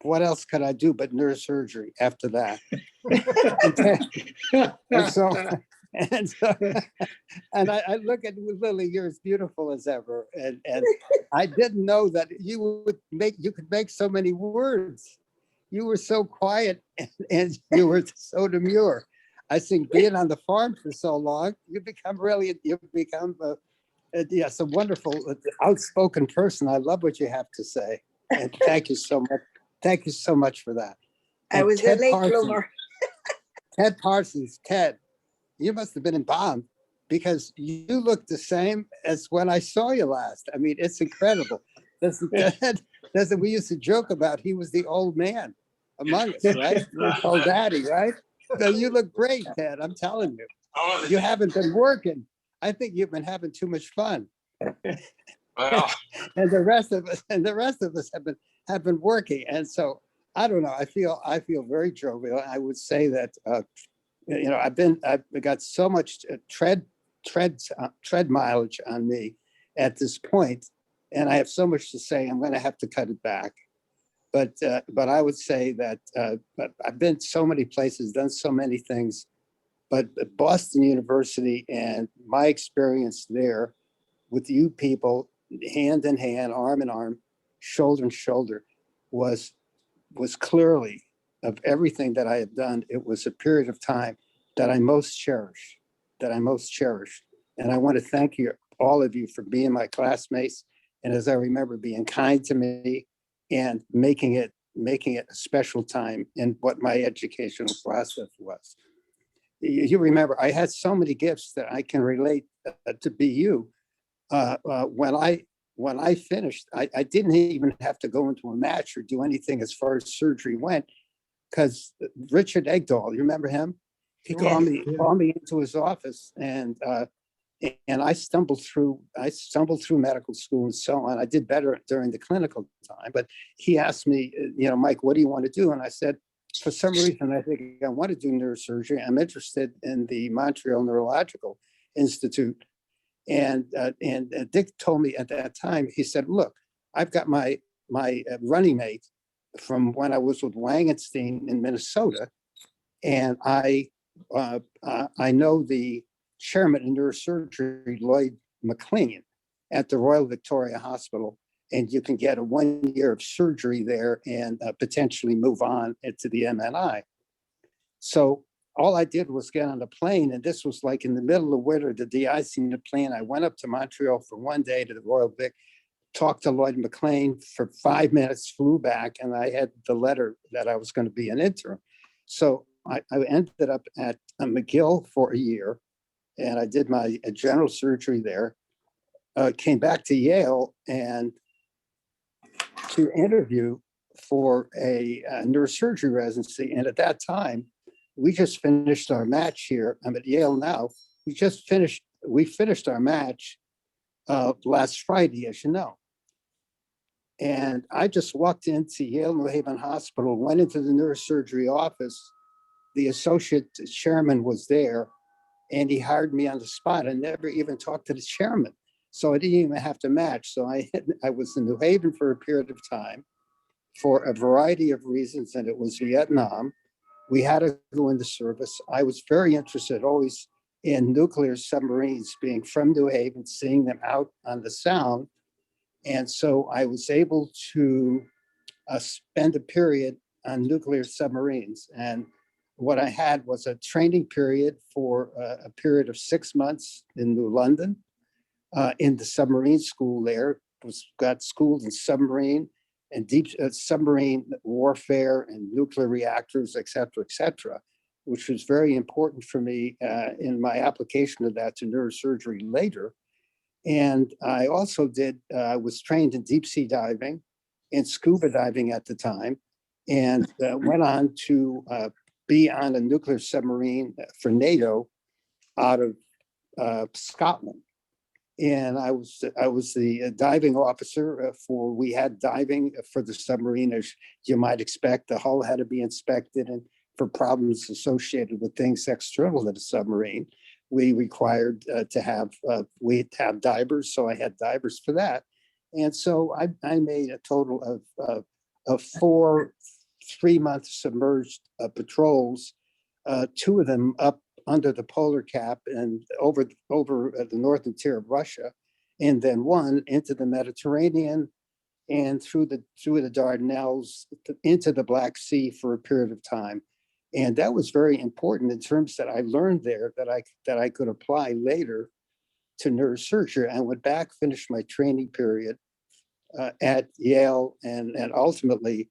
what else could I do but neurosurgery after that? and I look at Lily, you're as beautiful as ever. And I didn't know that you could make so many words. You were so quiet and you were so demure. I think being on the farm for so long, you've become yes, a wonderful, outspoken person. I love what you have to say. And thank you so much. Thank you so much for that. I And was a late bloomer. Ted Parsons, Ted, you must have been embalmed because you look the same as when I saw you last. I mean, it's incredible. We used to joke about he was the old man among us, right? Old daddy, right? So you look great, Ted. I'm telling you. You haven't been working. I think you've been having too much fun. Well, and the rest of us have been working. And so I don't know. I feel very jovial. I would say that I've got so much tread mileage on me at this point, and I have so much to say. I'm going to have to cut it back. But I would say that I've been so many places, done so many things, but Boston University and my experience there with you people, hand in hand, arm in arm, shoulder to shoulder, was clearly, of everything that I have done, it was a period of time that I most cherish, And I want to thank you, all of you, for being my classmates. And as I remember, being kind to me and making it a special time in what my educational process was. You remember, I had so many gifts that I can relate to BU. When I finished, I didn't even have to go into a match or do anything as far as surgery went, because Richard Egdahl, you remember him? He called me into his office, and I stumbled through medical school and so on. I did better during the clinical time, but he asked me, Mike, what do you want to do? And I said, for some reason, I think I want to do neurosurgery. I'm interested in the Montreal Neurological Institute. And Dick told me at that time, he said, look, I've got my running mate from when I was with Langenstein in Minnesota. And I know the chairman of neurosurgery, Lloyd McLean, at the Royal Victoria Hospital. And you can get a 1 year of surgery there and potentially move on into the MNI. So all I did was get on the plane, and this was like in the middle of winter, the de-icing the plane. I went up to Montreal for 1 day to the Royal Vic, talked to Lloyd McLean for 5 minutes, flew back, and I had the letter that I was going to be an intern. So I ended up at McGill for a year, and I did my general surgery there. Came back to Yale and to interview for a neurosurgery residency. And at that time, we just finished our match here. I'm at Yale now. We finished our match last Friday, as you know. And I just walked into Yale New Haven Hospital, went into the neurosurgery office. The associate chairman was there, and he hired me on the spot. I never even talked to the chairman, so I didn't even have to match. So I was in New Haven for a period of time for a variety of reasons, and it was Vietnam. We had to go into service. I was very interested always in nuclear submarines, being from New Haven, seeing them out on the Sound. And so I was able to spend a period on nuclear submarines. And what I had was a training period for a period of 6 months in New London, in the submarine school there. Got schooled in submarine and deep submarine warfare and nuclear reactors, et cetera, which was very important for me in my application of that to neurosurgery later. And I also was trained in deep sea diving and scuba diving at the time, and went on to be on a nuclear submarine for NATO out of Scotland. And I was the diving officer we had diving for the submarine, as you might expect. The hull had to be inspected, and for problems associated with things external to the submarine, we required to have divers. So I had divers for that. And so I made a total of 4 3-month submerged patrols, 2 of them up under the polar cap and over the northern tier of Russia, and then 1 into the Mediterranean and through the Dardanelles into the Black Sea for a period of time. And that was very important in terms that I learned there that I could apply later to neurosurgery. I went back, finished my training period at Yale, and ultimately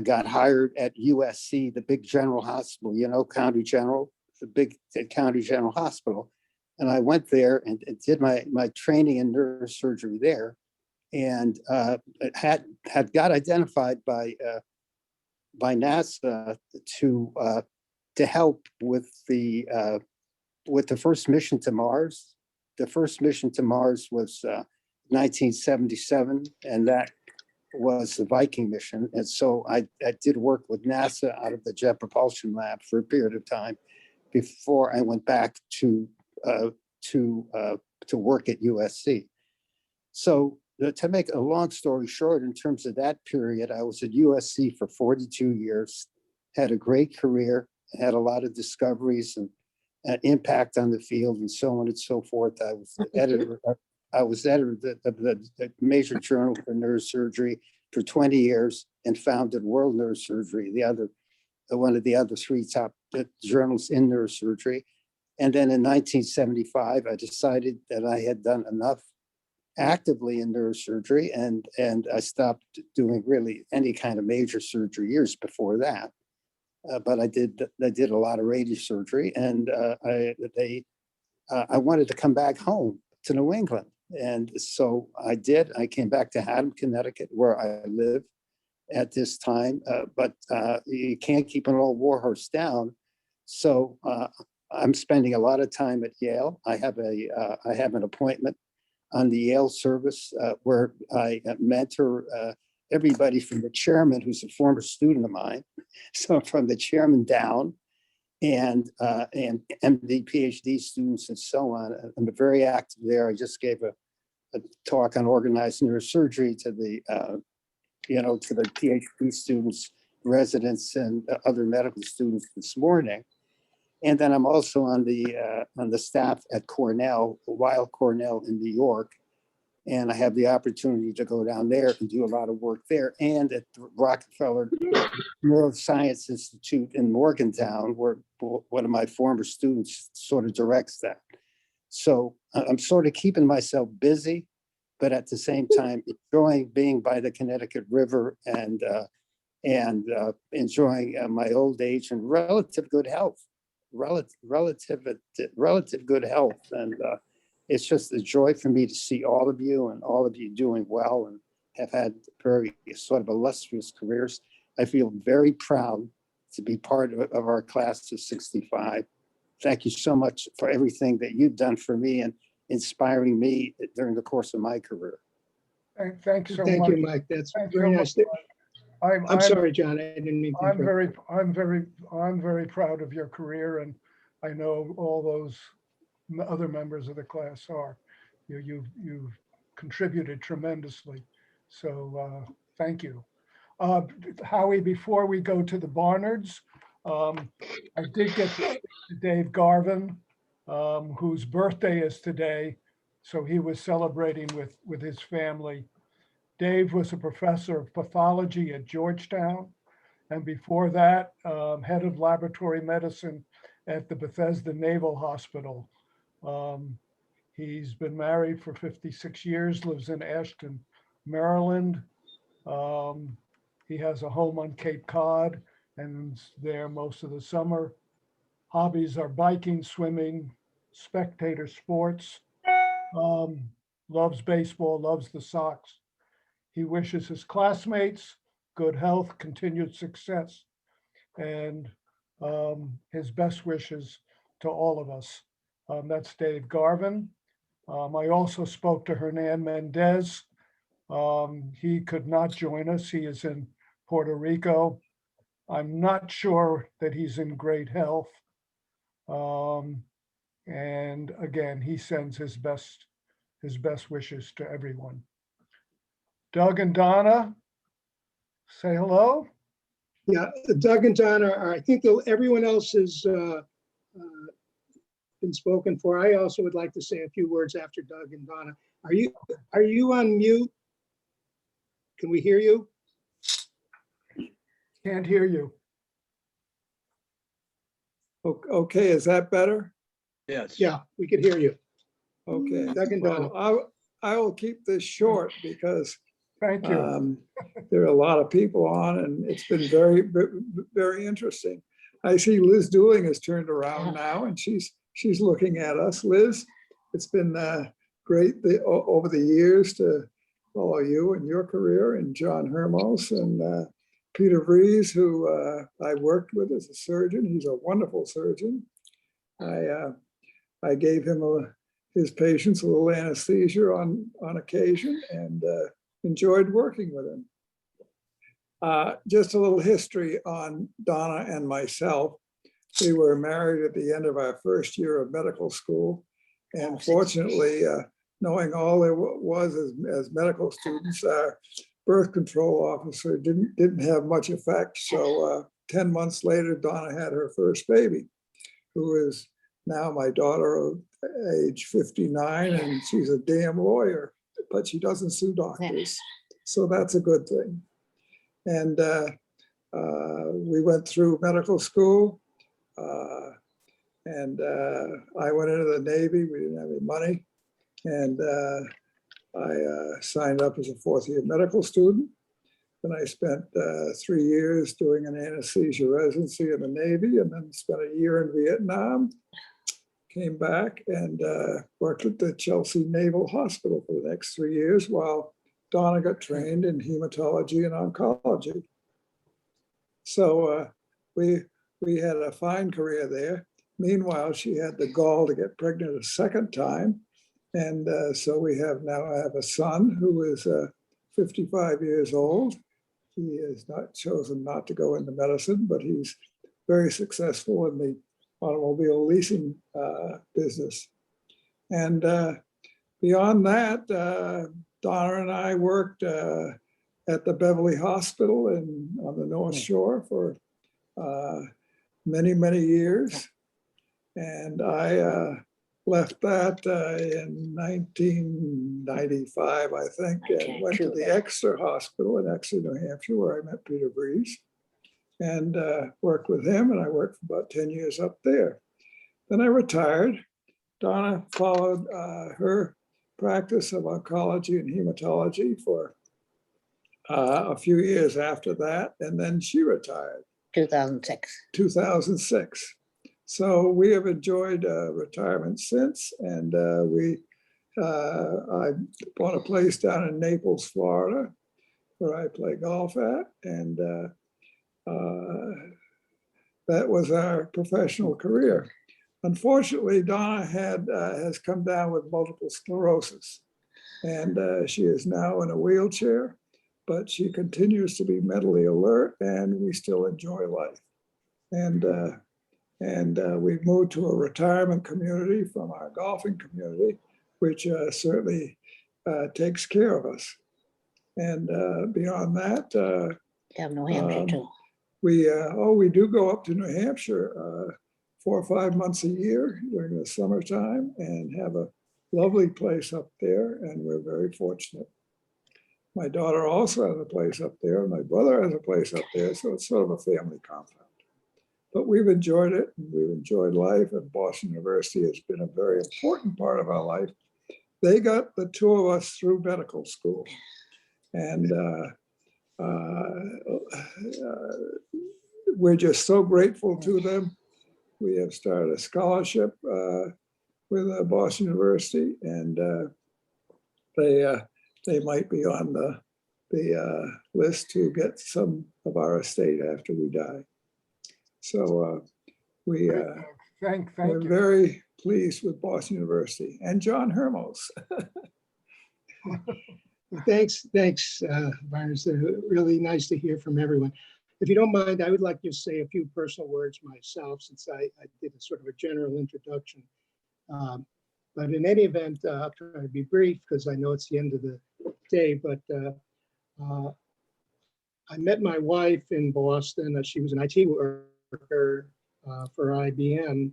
got hired at USC, the big general hospital, County General, the big County General Hospital. And I went there and did my training in neurosurgery there, and had got identified by NASA to help with the first mission to Mars. The first mission to Mars was 1977, and that was the Viking mission. And so I did work with NASA out of the Jet Propulsion Lab for a period of time before I went back to work at USC. So to make a long story short, in terms of that period, I was at USC for 42 years, had a great career, had a lot of discoveries and impact on the field and so on and so forth. I was editor of the major journal for neurosurgery for 20 years and founded World Neurosurgery, one of the other 3 top journals in neurosurgery. And then in 1975, I decided that I had done enough actively in neurosurgery, and I stopped doing really any kind of major surgery years before that. But I did a lot of radiosurgery, and I wanted to come back home to New England. And so I did. I came back to Haddam, Connecticut, where I live at this time. But you can't keep an old warhorse down. So I'm spending a lot of time at Yale. I have an appointment on the Yale service where I mentor everybody from the chairman, who's a former student of mine. So from the chairman down, and MD, PhD students and so on. I'm very active there. I just gave a talk on organized neurosurgery to the PhD students, residents, and other medical students this morning. And then I'm also on the staff at Cornell, Weill Cornell in New York. And I have the opportunity to go down there and do a lot of work there, and at the Rockefeller Neuroscience Institute in Morgantown, where one of my former students sort of directs that. So I'm sort of keeping myself busy, but at the same time enjoying being by the Connecticut River and and enjoying my old age and relative good health, relative good health. And it's just a joy for me to see all of you and all of you doing well and have had very sort of illustrious careers. I feel very proud to be part of our class of 65. Thank you so much for everything that you've done for me and inspiring me during the course of my career. Thanks so much. Thank you, Mike. That's Thanks very so nice. much. I'm sorry, John, I didn't mean to interrupt. I'm very proud of your career, and I know all those other members of the class are. You've contributed tremendously. So thank you. Howie, before we go to the Barnards, I did get to speak to Dave Garvin, whose birthday is today. So he was celebrating with his family. Dave was a professor of pathology at Georgetown. And before that, head of laboratory medicine at the Bethesda Naval Hospital. He's been married for 56 years, lives in Ashton, Maryland. He has a home on Cape Cod and is there most of the summer. Hobbies are biking, swimming, spectator sports. Loves baseball, loves the Sox. He wishes his classmates good health, continued success, and his best wishes to all of us. That's Dave Garvin. I also spoke to Hernan Mendez. He could not join us. He is in Puerto Rico. I'm not sure that he's in great health. And again, he sends his best wishes to everyone. Doug and Donna, say hello. Yeah, Doug and Donna are, I think everyone else has been spoken for. I also would like to say a few words after Doug and Donna. Are you on mute? Can we hear you? Can't hear you. Okay, is that better? Yes. Yeah, we could hear you. Okay. Doug and Donna. Well, I will keep this short because thank you. There are a lot of people on, and it's been very interesting. I see Liz Dooling has turned around now, and she's looking at us. Liz, it's been great over the years to follow you and your career, and John Hermos and Peter Vries, who I worked with as a surgeon. He's a wonderful surgeon. I gave him his patients a little anesthesia on occasion, and enjoyed working with him. Just a little history on Donna and myself. We were married at the end of our first year of medical school, and fortunately, knowing all there was as medical students, our birth control officer didn't have much effect. So 10 months later, Donna had her first baby, who is now my daughter of age 59, and she's a damn lawyer, but she doesn't sue doctors. So that's a good thing. And we went through medical school, and I went into the Navy. We didn't have any money, and I signed up as a fourth-year medical student. Then I spent 3 years doing an anesthesia residency in the Navy, and then spent a year in Vietnam. Came back and worked at the Chelsea Naval Hospital for the next 3 years while Donna got trained in hematology and oncology. So we had a fine career there. Meanwhile, she had the gall to get pregnant a second time. And so we now have a son who is 55 years old. He has chosen not to go into medicine, but he's very successful in the automobile leasing business. And beyond that, Donna and I worked at the Beverly Hospital on the North Shore for many, many years. And I left that in 1995, I think, and went to the Exeter Hospital in Exeter, New Hampshire, where I met Peter Vries, and worked with him. And I worked for about 10 years up there. Then I retired. Donna followed her practice of oncology and hematology for a few years after that, and then she retired. 2006. So we have enjoyed retirement since, and I bought a place down in Naples, Florida, where I play golf at, and that was our professional career. Unfortunately, Donna has come down with multiple sclerosis, and she is now in a wheelchair, but she continues to be mentally alert, and we still enjoy life. And we've moved to a retirement community from our golfing community, which certainly takes care of us. And beyond that, New Hampshire too. we do go up to New Hampshire 4 or 5 months a year during the summertime and have a lovely place up there, and we're very fortunate. My daughter also has a place up there, and my brother has a place up there, so it's sort of a family compound. But we've enjoyed it, and we've enjoyed life, and Boston University has been a very important part of our life. They got the two of us through medical school, and we're just so grateful to them. We have started a scholarship with Boston University, and they might be on the list to get some of our estate after we die. So we're very pleased with Boston University and John Hermos. Thanks, Byron. It's really nice to hear from everyone. If you don't mind, I would like to say a few personal words myself, since I did a sort of a general introduction. But in any event, I'll try to be brief because I know it's the end of the day. But I met my wife in Boston. She was an IT worker for IBM.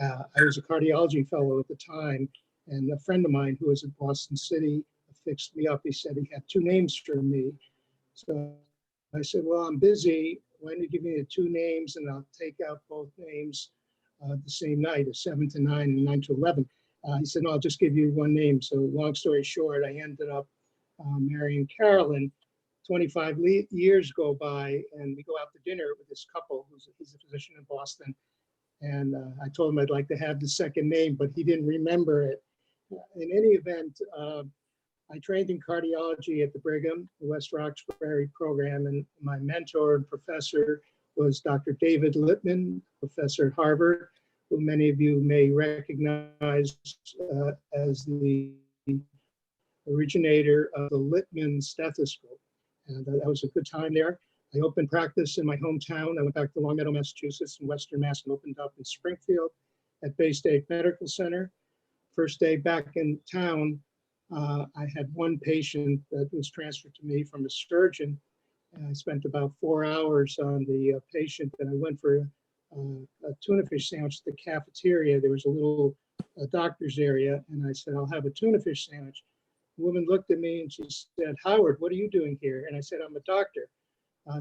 I was a cardiology fellow at the time, and a friend of mine who was in Boston City fixed me up. He said he had 2 names for me. So I said, well, I'm busy. Why don't you give me the 2 names and I'll take out both names the same night, 7 to 9 and 9 to 11. He said, no, I'll just give you 1 name. So long story short, I ended up marrying Carolyn. 25 years go by, and we go out to dinner with this couple he's a physician in Boston. And I told him I'd like to have the second name, but he didn't remember it. In any event, I trained in cardiology at the Brigham, the West Roxbury program, and my mentor and professor was Dr. David Littman, professor at Harvard, who many of you may recognize as the originator of the Littman stethoscope. And that was a good time there. I opened practice in my hometown. I went back to Long Meadow, Massachusetts, and Western Mass, and opened up in Springfield at Bay State Medical Center. First day back in town, I had 1 patient that was transferred to me from a surgeon. And I spent about 4 hours on the patient, and I went for a tuna fish sandwich at the cafeteria. There was a little doctor's area, and I said, I'll have a tuna fish sandwich. The woman looked at me and she said, Howard, what are you doing here? And I said, I'm a doctor.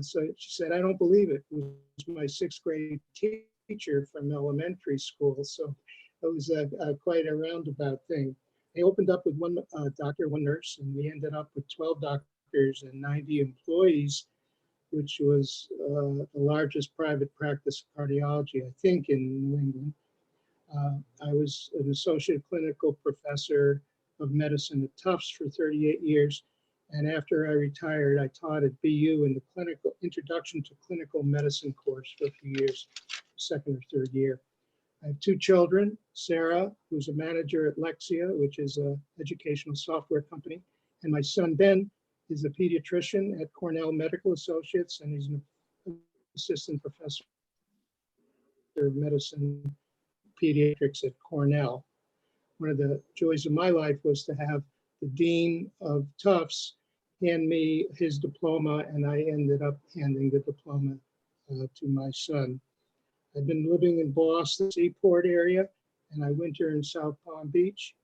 So she said, I don't believe it. It was my 6th grade teacher from elementary school. So it was quite a roundabout thing. I opened up with 1 doctor, 1 nurse, and we ended up with 12 doctors and 90 employees, which was the largest private practice of cardiology, I think, in New England. I was an associate clinical professor of medicine at Tufts for 38 years. And after I retired, I taught at BU in the clinical introduction to clinical medicine course for a few years, 2nd or 3rd year. I have 2 children, Sarah, who's a manager at Lexia, which is an educational software company. And my son, Ben, is a pediatrician at Cornell Medical Associates, and he's an assistant professor of medicine pediatrics at Cornell. One of the joys of my life was to have the dean of Tufts hand me his diploma, and I ended up handing the diploma to my son. I've been living in Boston Seaport area, and I winter in South Palm Beach.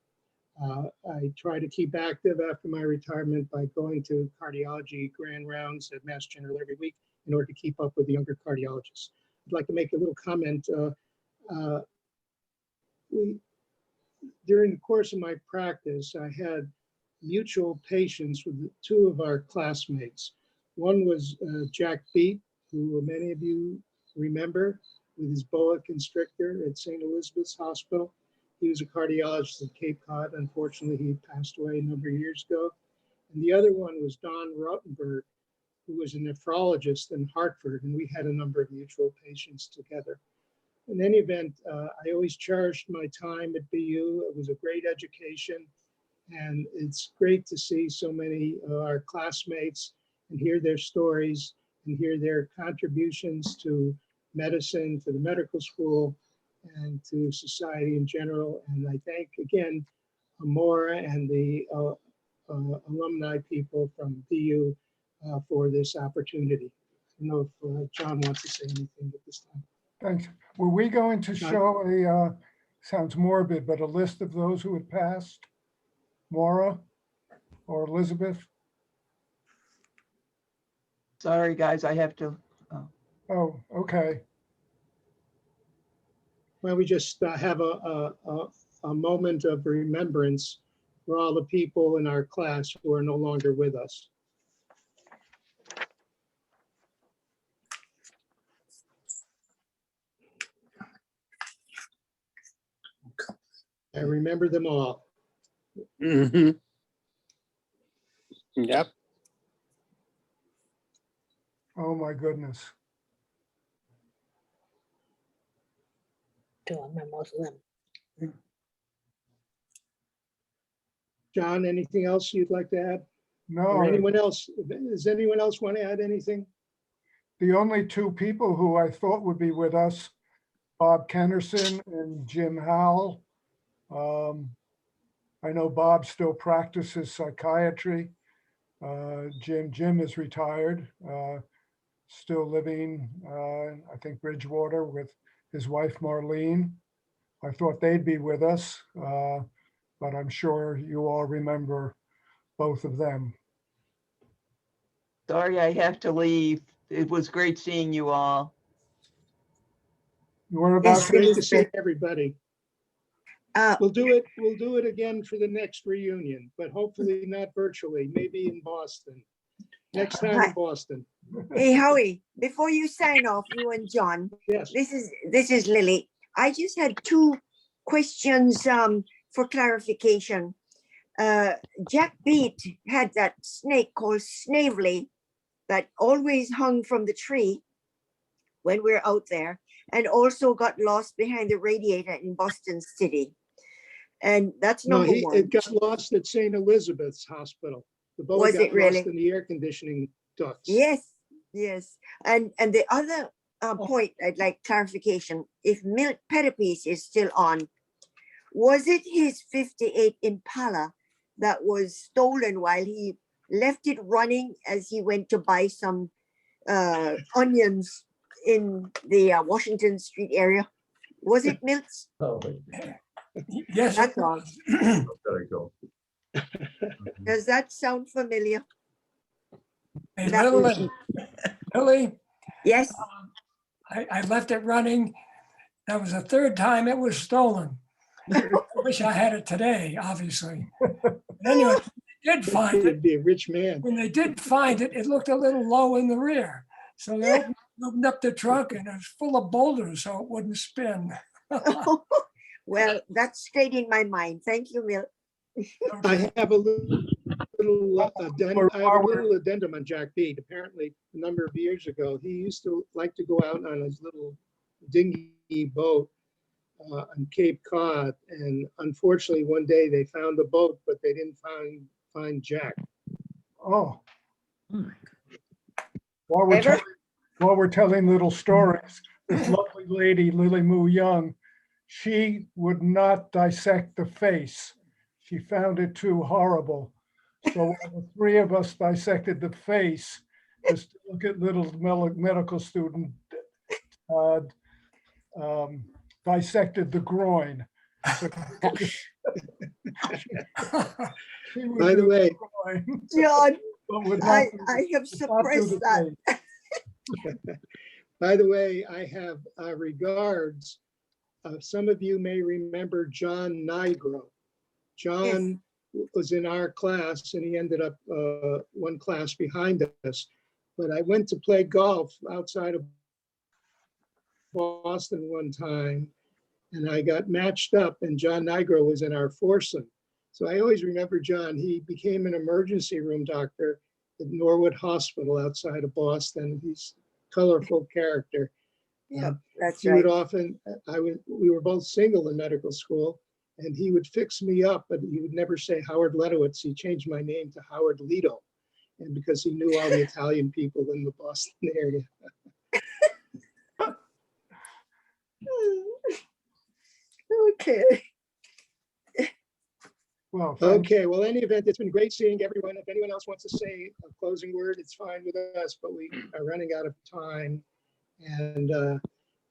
I try to keep active after my retirement by going to cardiology grand rounds at Mass General every week in order to keep up with the younger cardiologists. I'd like to make a little comment. During the course of my practice, I had mutual patients with two of our classmates. One was Jack Beat, who many of you remember, with his boa constrictor at St. Elizabeth's Hospital. He was a cardiologist at Cape Cod. Unfortunately, he passed away a number of years ago. And the other one was Don Rottenberg, who was a nephrologist in Hartford, and we had a number of mutual patients together. In any event, I always cherished my time at BU. It was a great education, and it's great to see so many of our classmates and hear their stories and hear their contributions to medicine, to the medical school, and to society in general. And I thank again Amora and the alumni people from BU for this opportunity. I don't know if John wants to say anything at this time. Thanks. Were we going to show a, sounds morbid, but a list of those who had passed? Maura or Elizabeth? Sorry, guys, I have to. Oh, okay. Why don't we just have a moment of remembrance for all the people in our class who are no longer with us. I remember them all. Mm-hmm. Yep. Oh, my goodness. Do I remember most of them? John, anything else you'd like to add? No. Or anyone else? Does anyone else want to add anything? The only two people who I thought would be with us, Bob Kennerson and Jim Howell. I know Bob still practices psychiatry. Jim is retired, still living, I think Bridgewater with his wife Marlene. I thought they'd be with us, but I'm sure you all remember both of them. Sorry, I have to leave. It was great seeing you all. We're about It's great to see everybody. We'll do it again for the next reunion, but hopefully not virtually, maybe in Boston. Next time in Boston. Hey, Howie, before you sign off, you and John, yes, this is Lily. I just had two questions for clarification. Jack Beat had that snake called Snavely that always hung from the tree when we're out there, and also got lost behind the radiator in Boston City. And that's number one. It got lost at St. Elizabeth's Hospital. The boat Was got it really? lost in the air conditioning ducts. Yes, yes. And the other point I'd like clarification, if Milt Pettipies is still on, was it his 58 Impala that was stolen while he left it running as he went to buy some onions in the Washington Street area? Was it Milt's? Oh, Yes. That's all. there you go. Does that sound familiar? Hey, That was- Lily, Yes. I left it running. That was the third time it was stolen. I wish I had it today, obviously. But anyway, they did find it. He'd be a rich man. When they did find it, it looked a little low in the rear. So they opened up the trunk and it was full of boulders so it wouldn't spin. Well, that stayed in my mind. Thank you, Milt. I have a little addendum on Jack Beat. Apparently, a number of years ago, he used to like to go out on his little dinghy boat on Cape Cod, and unfortunately, one day they found the boat, but they didn't find Jack. Oh. While we're telling little stories, this lovely lady, Lily Moo Young, she would not dissect the face. She found it too horrible. So when the three of us dissected the face, just to look at little medical student dissected the groin. By the way, John, I I have suppressed that. By the way, I have regards. Some of you may remember John Nigro. John was in our class and he ended up one class behind us. But I went to play golf outside of Boston one time and I got matched up and John Nigro was in our foursome. So I always remember John. He became an emergency room doctor at Norwood Hospital outside of Boston. He's a colorful character. Yeah, that's He right. would often, we were both single in medical school and he would fix me up, but he would never say Howard Ledowitz. He changed my name to Howard Lido. And because he knew all the Italian people in the Boston area. Okay. Well, thanks. Okay, well, any event, it's been great seeing everyone. If anyone else wants to say a closing word, it's fine with us, but we are running out of time. And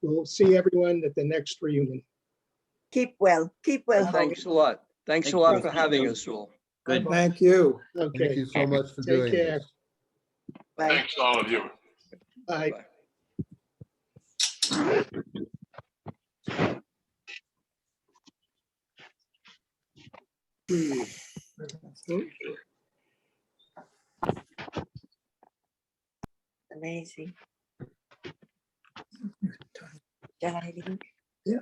we'll see everyone at the next reunion. Keep well. Keep well, Howard. Thanks a lot. Thanks a Thank lot you. for having us all. Good. Thank you. Thank Okay, you so much for take doing care. this. Bye. Thanks, all of you. Bye. Amazing. Diving. Yeah.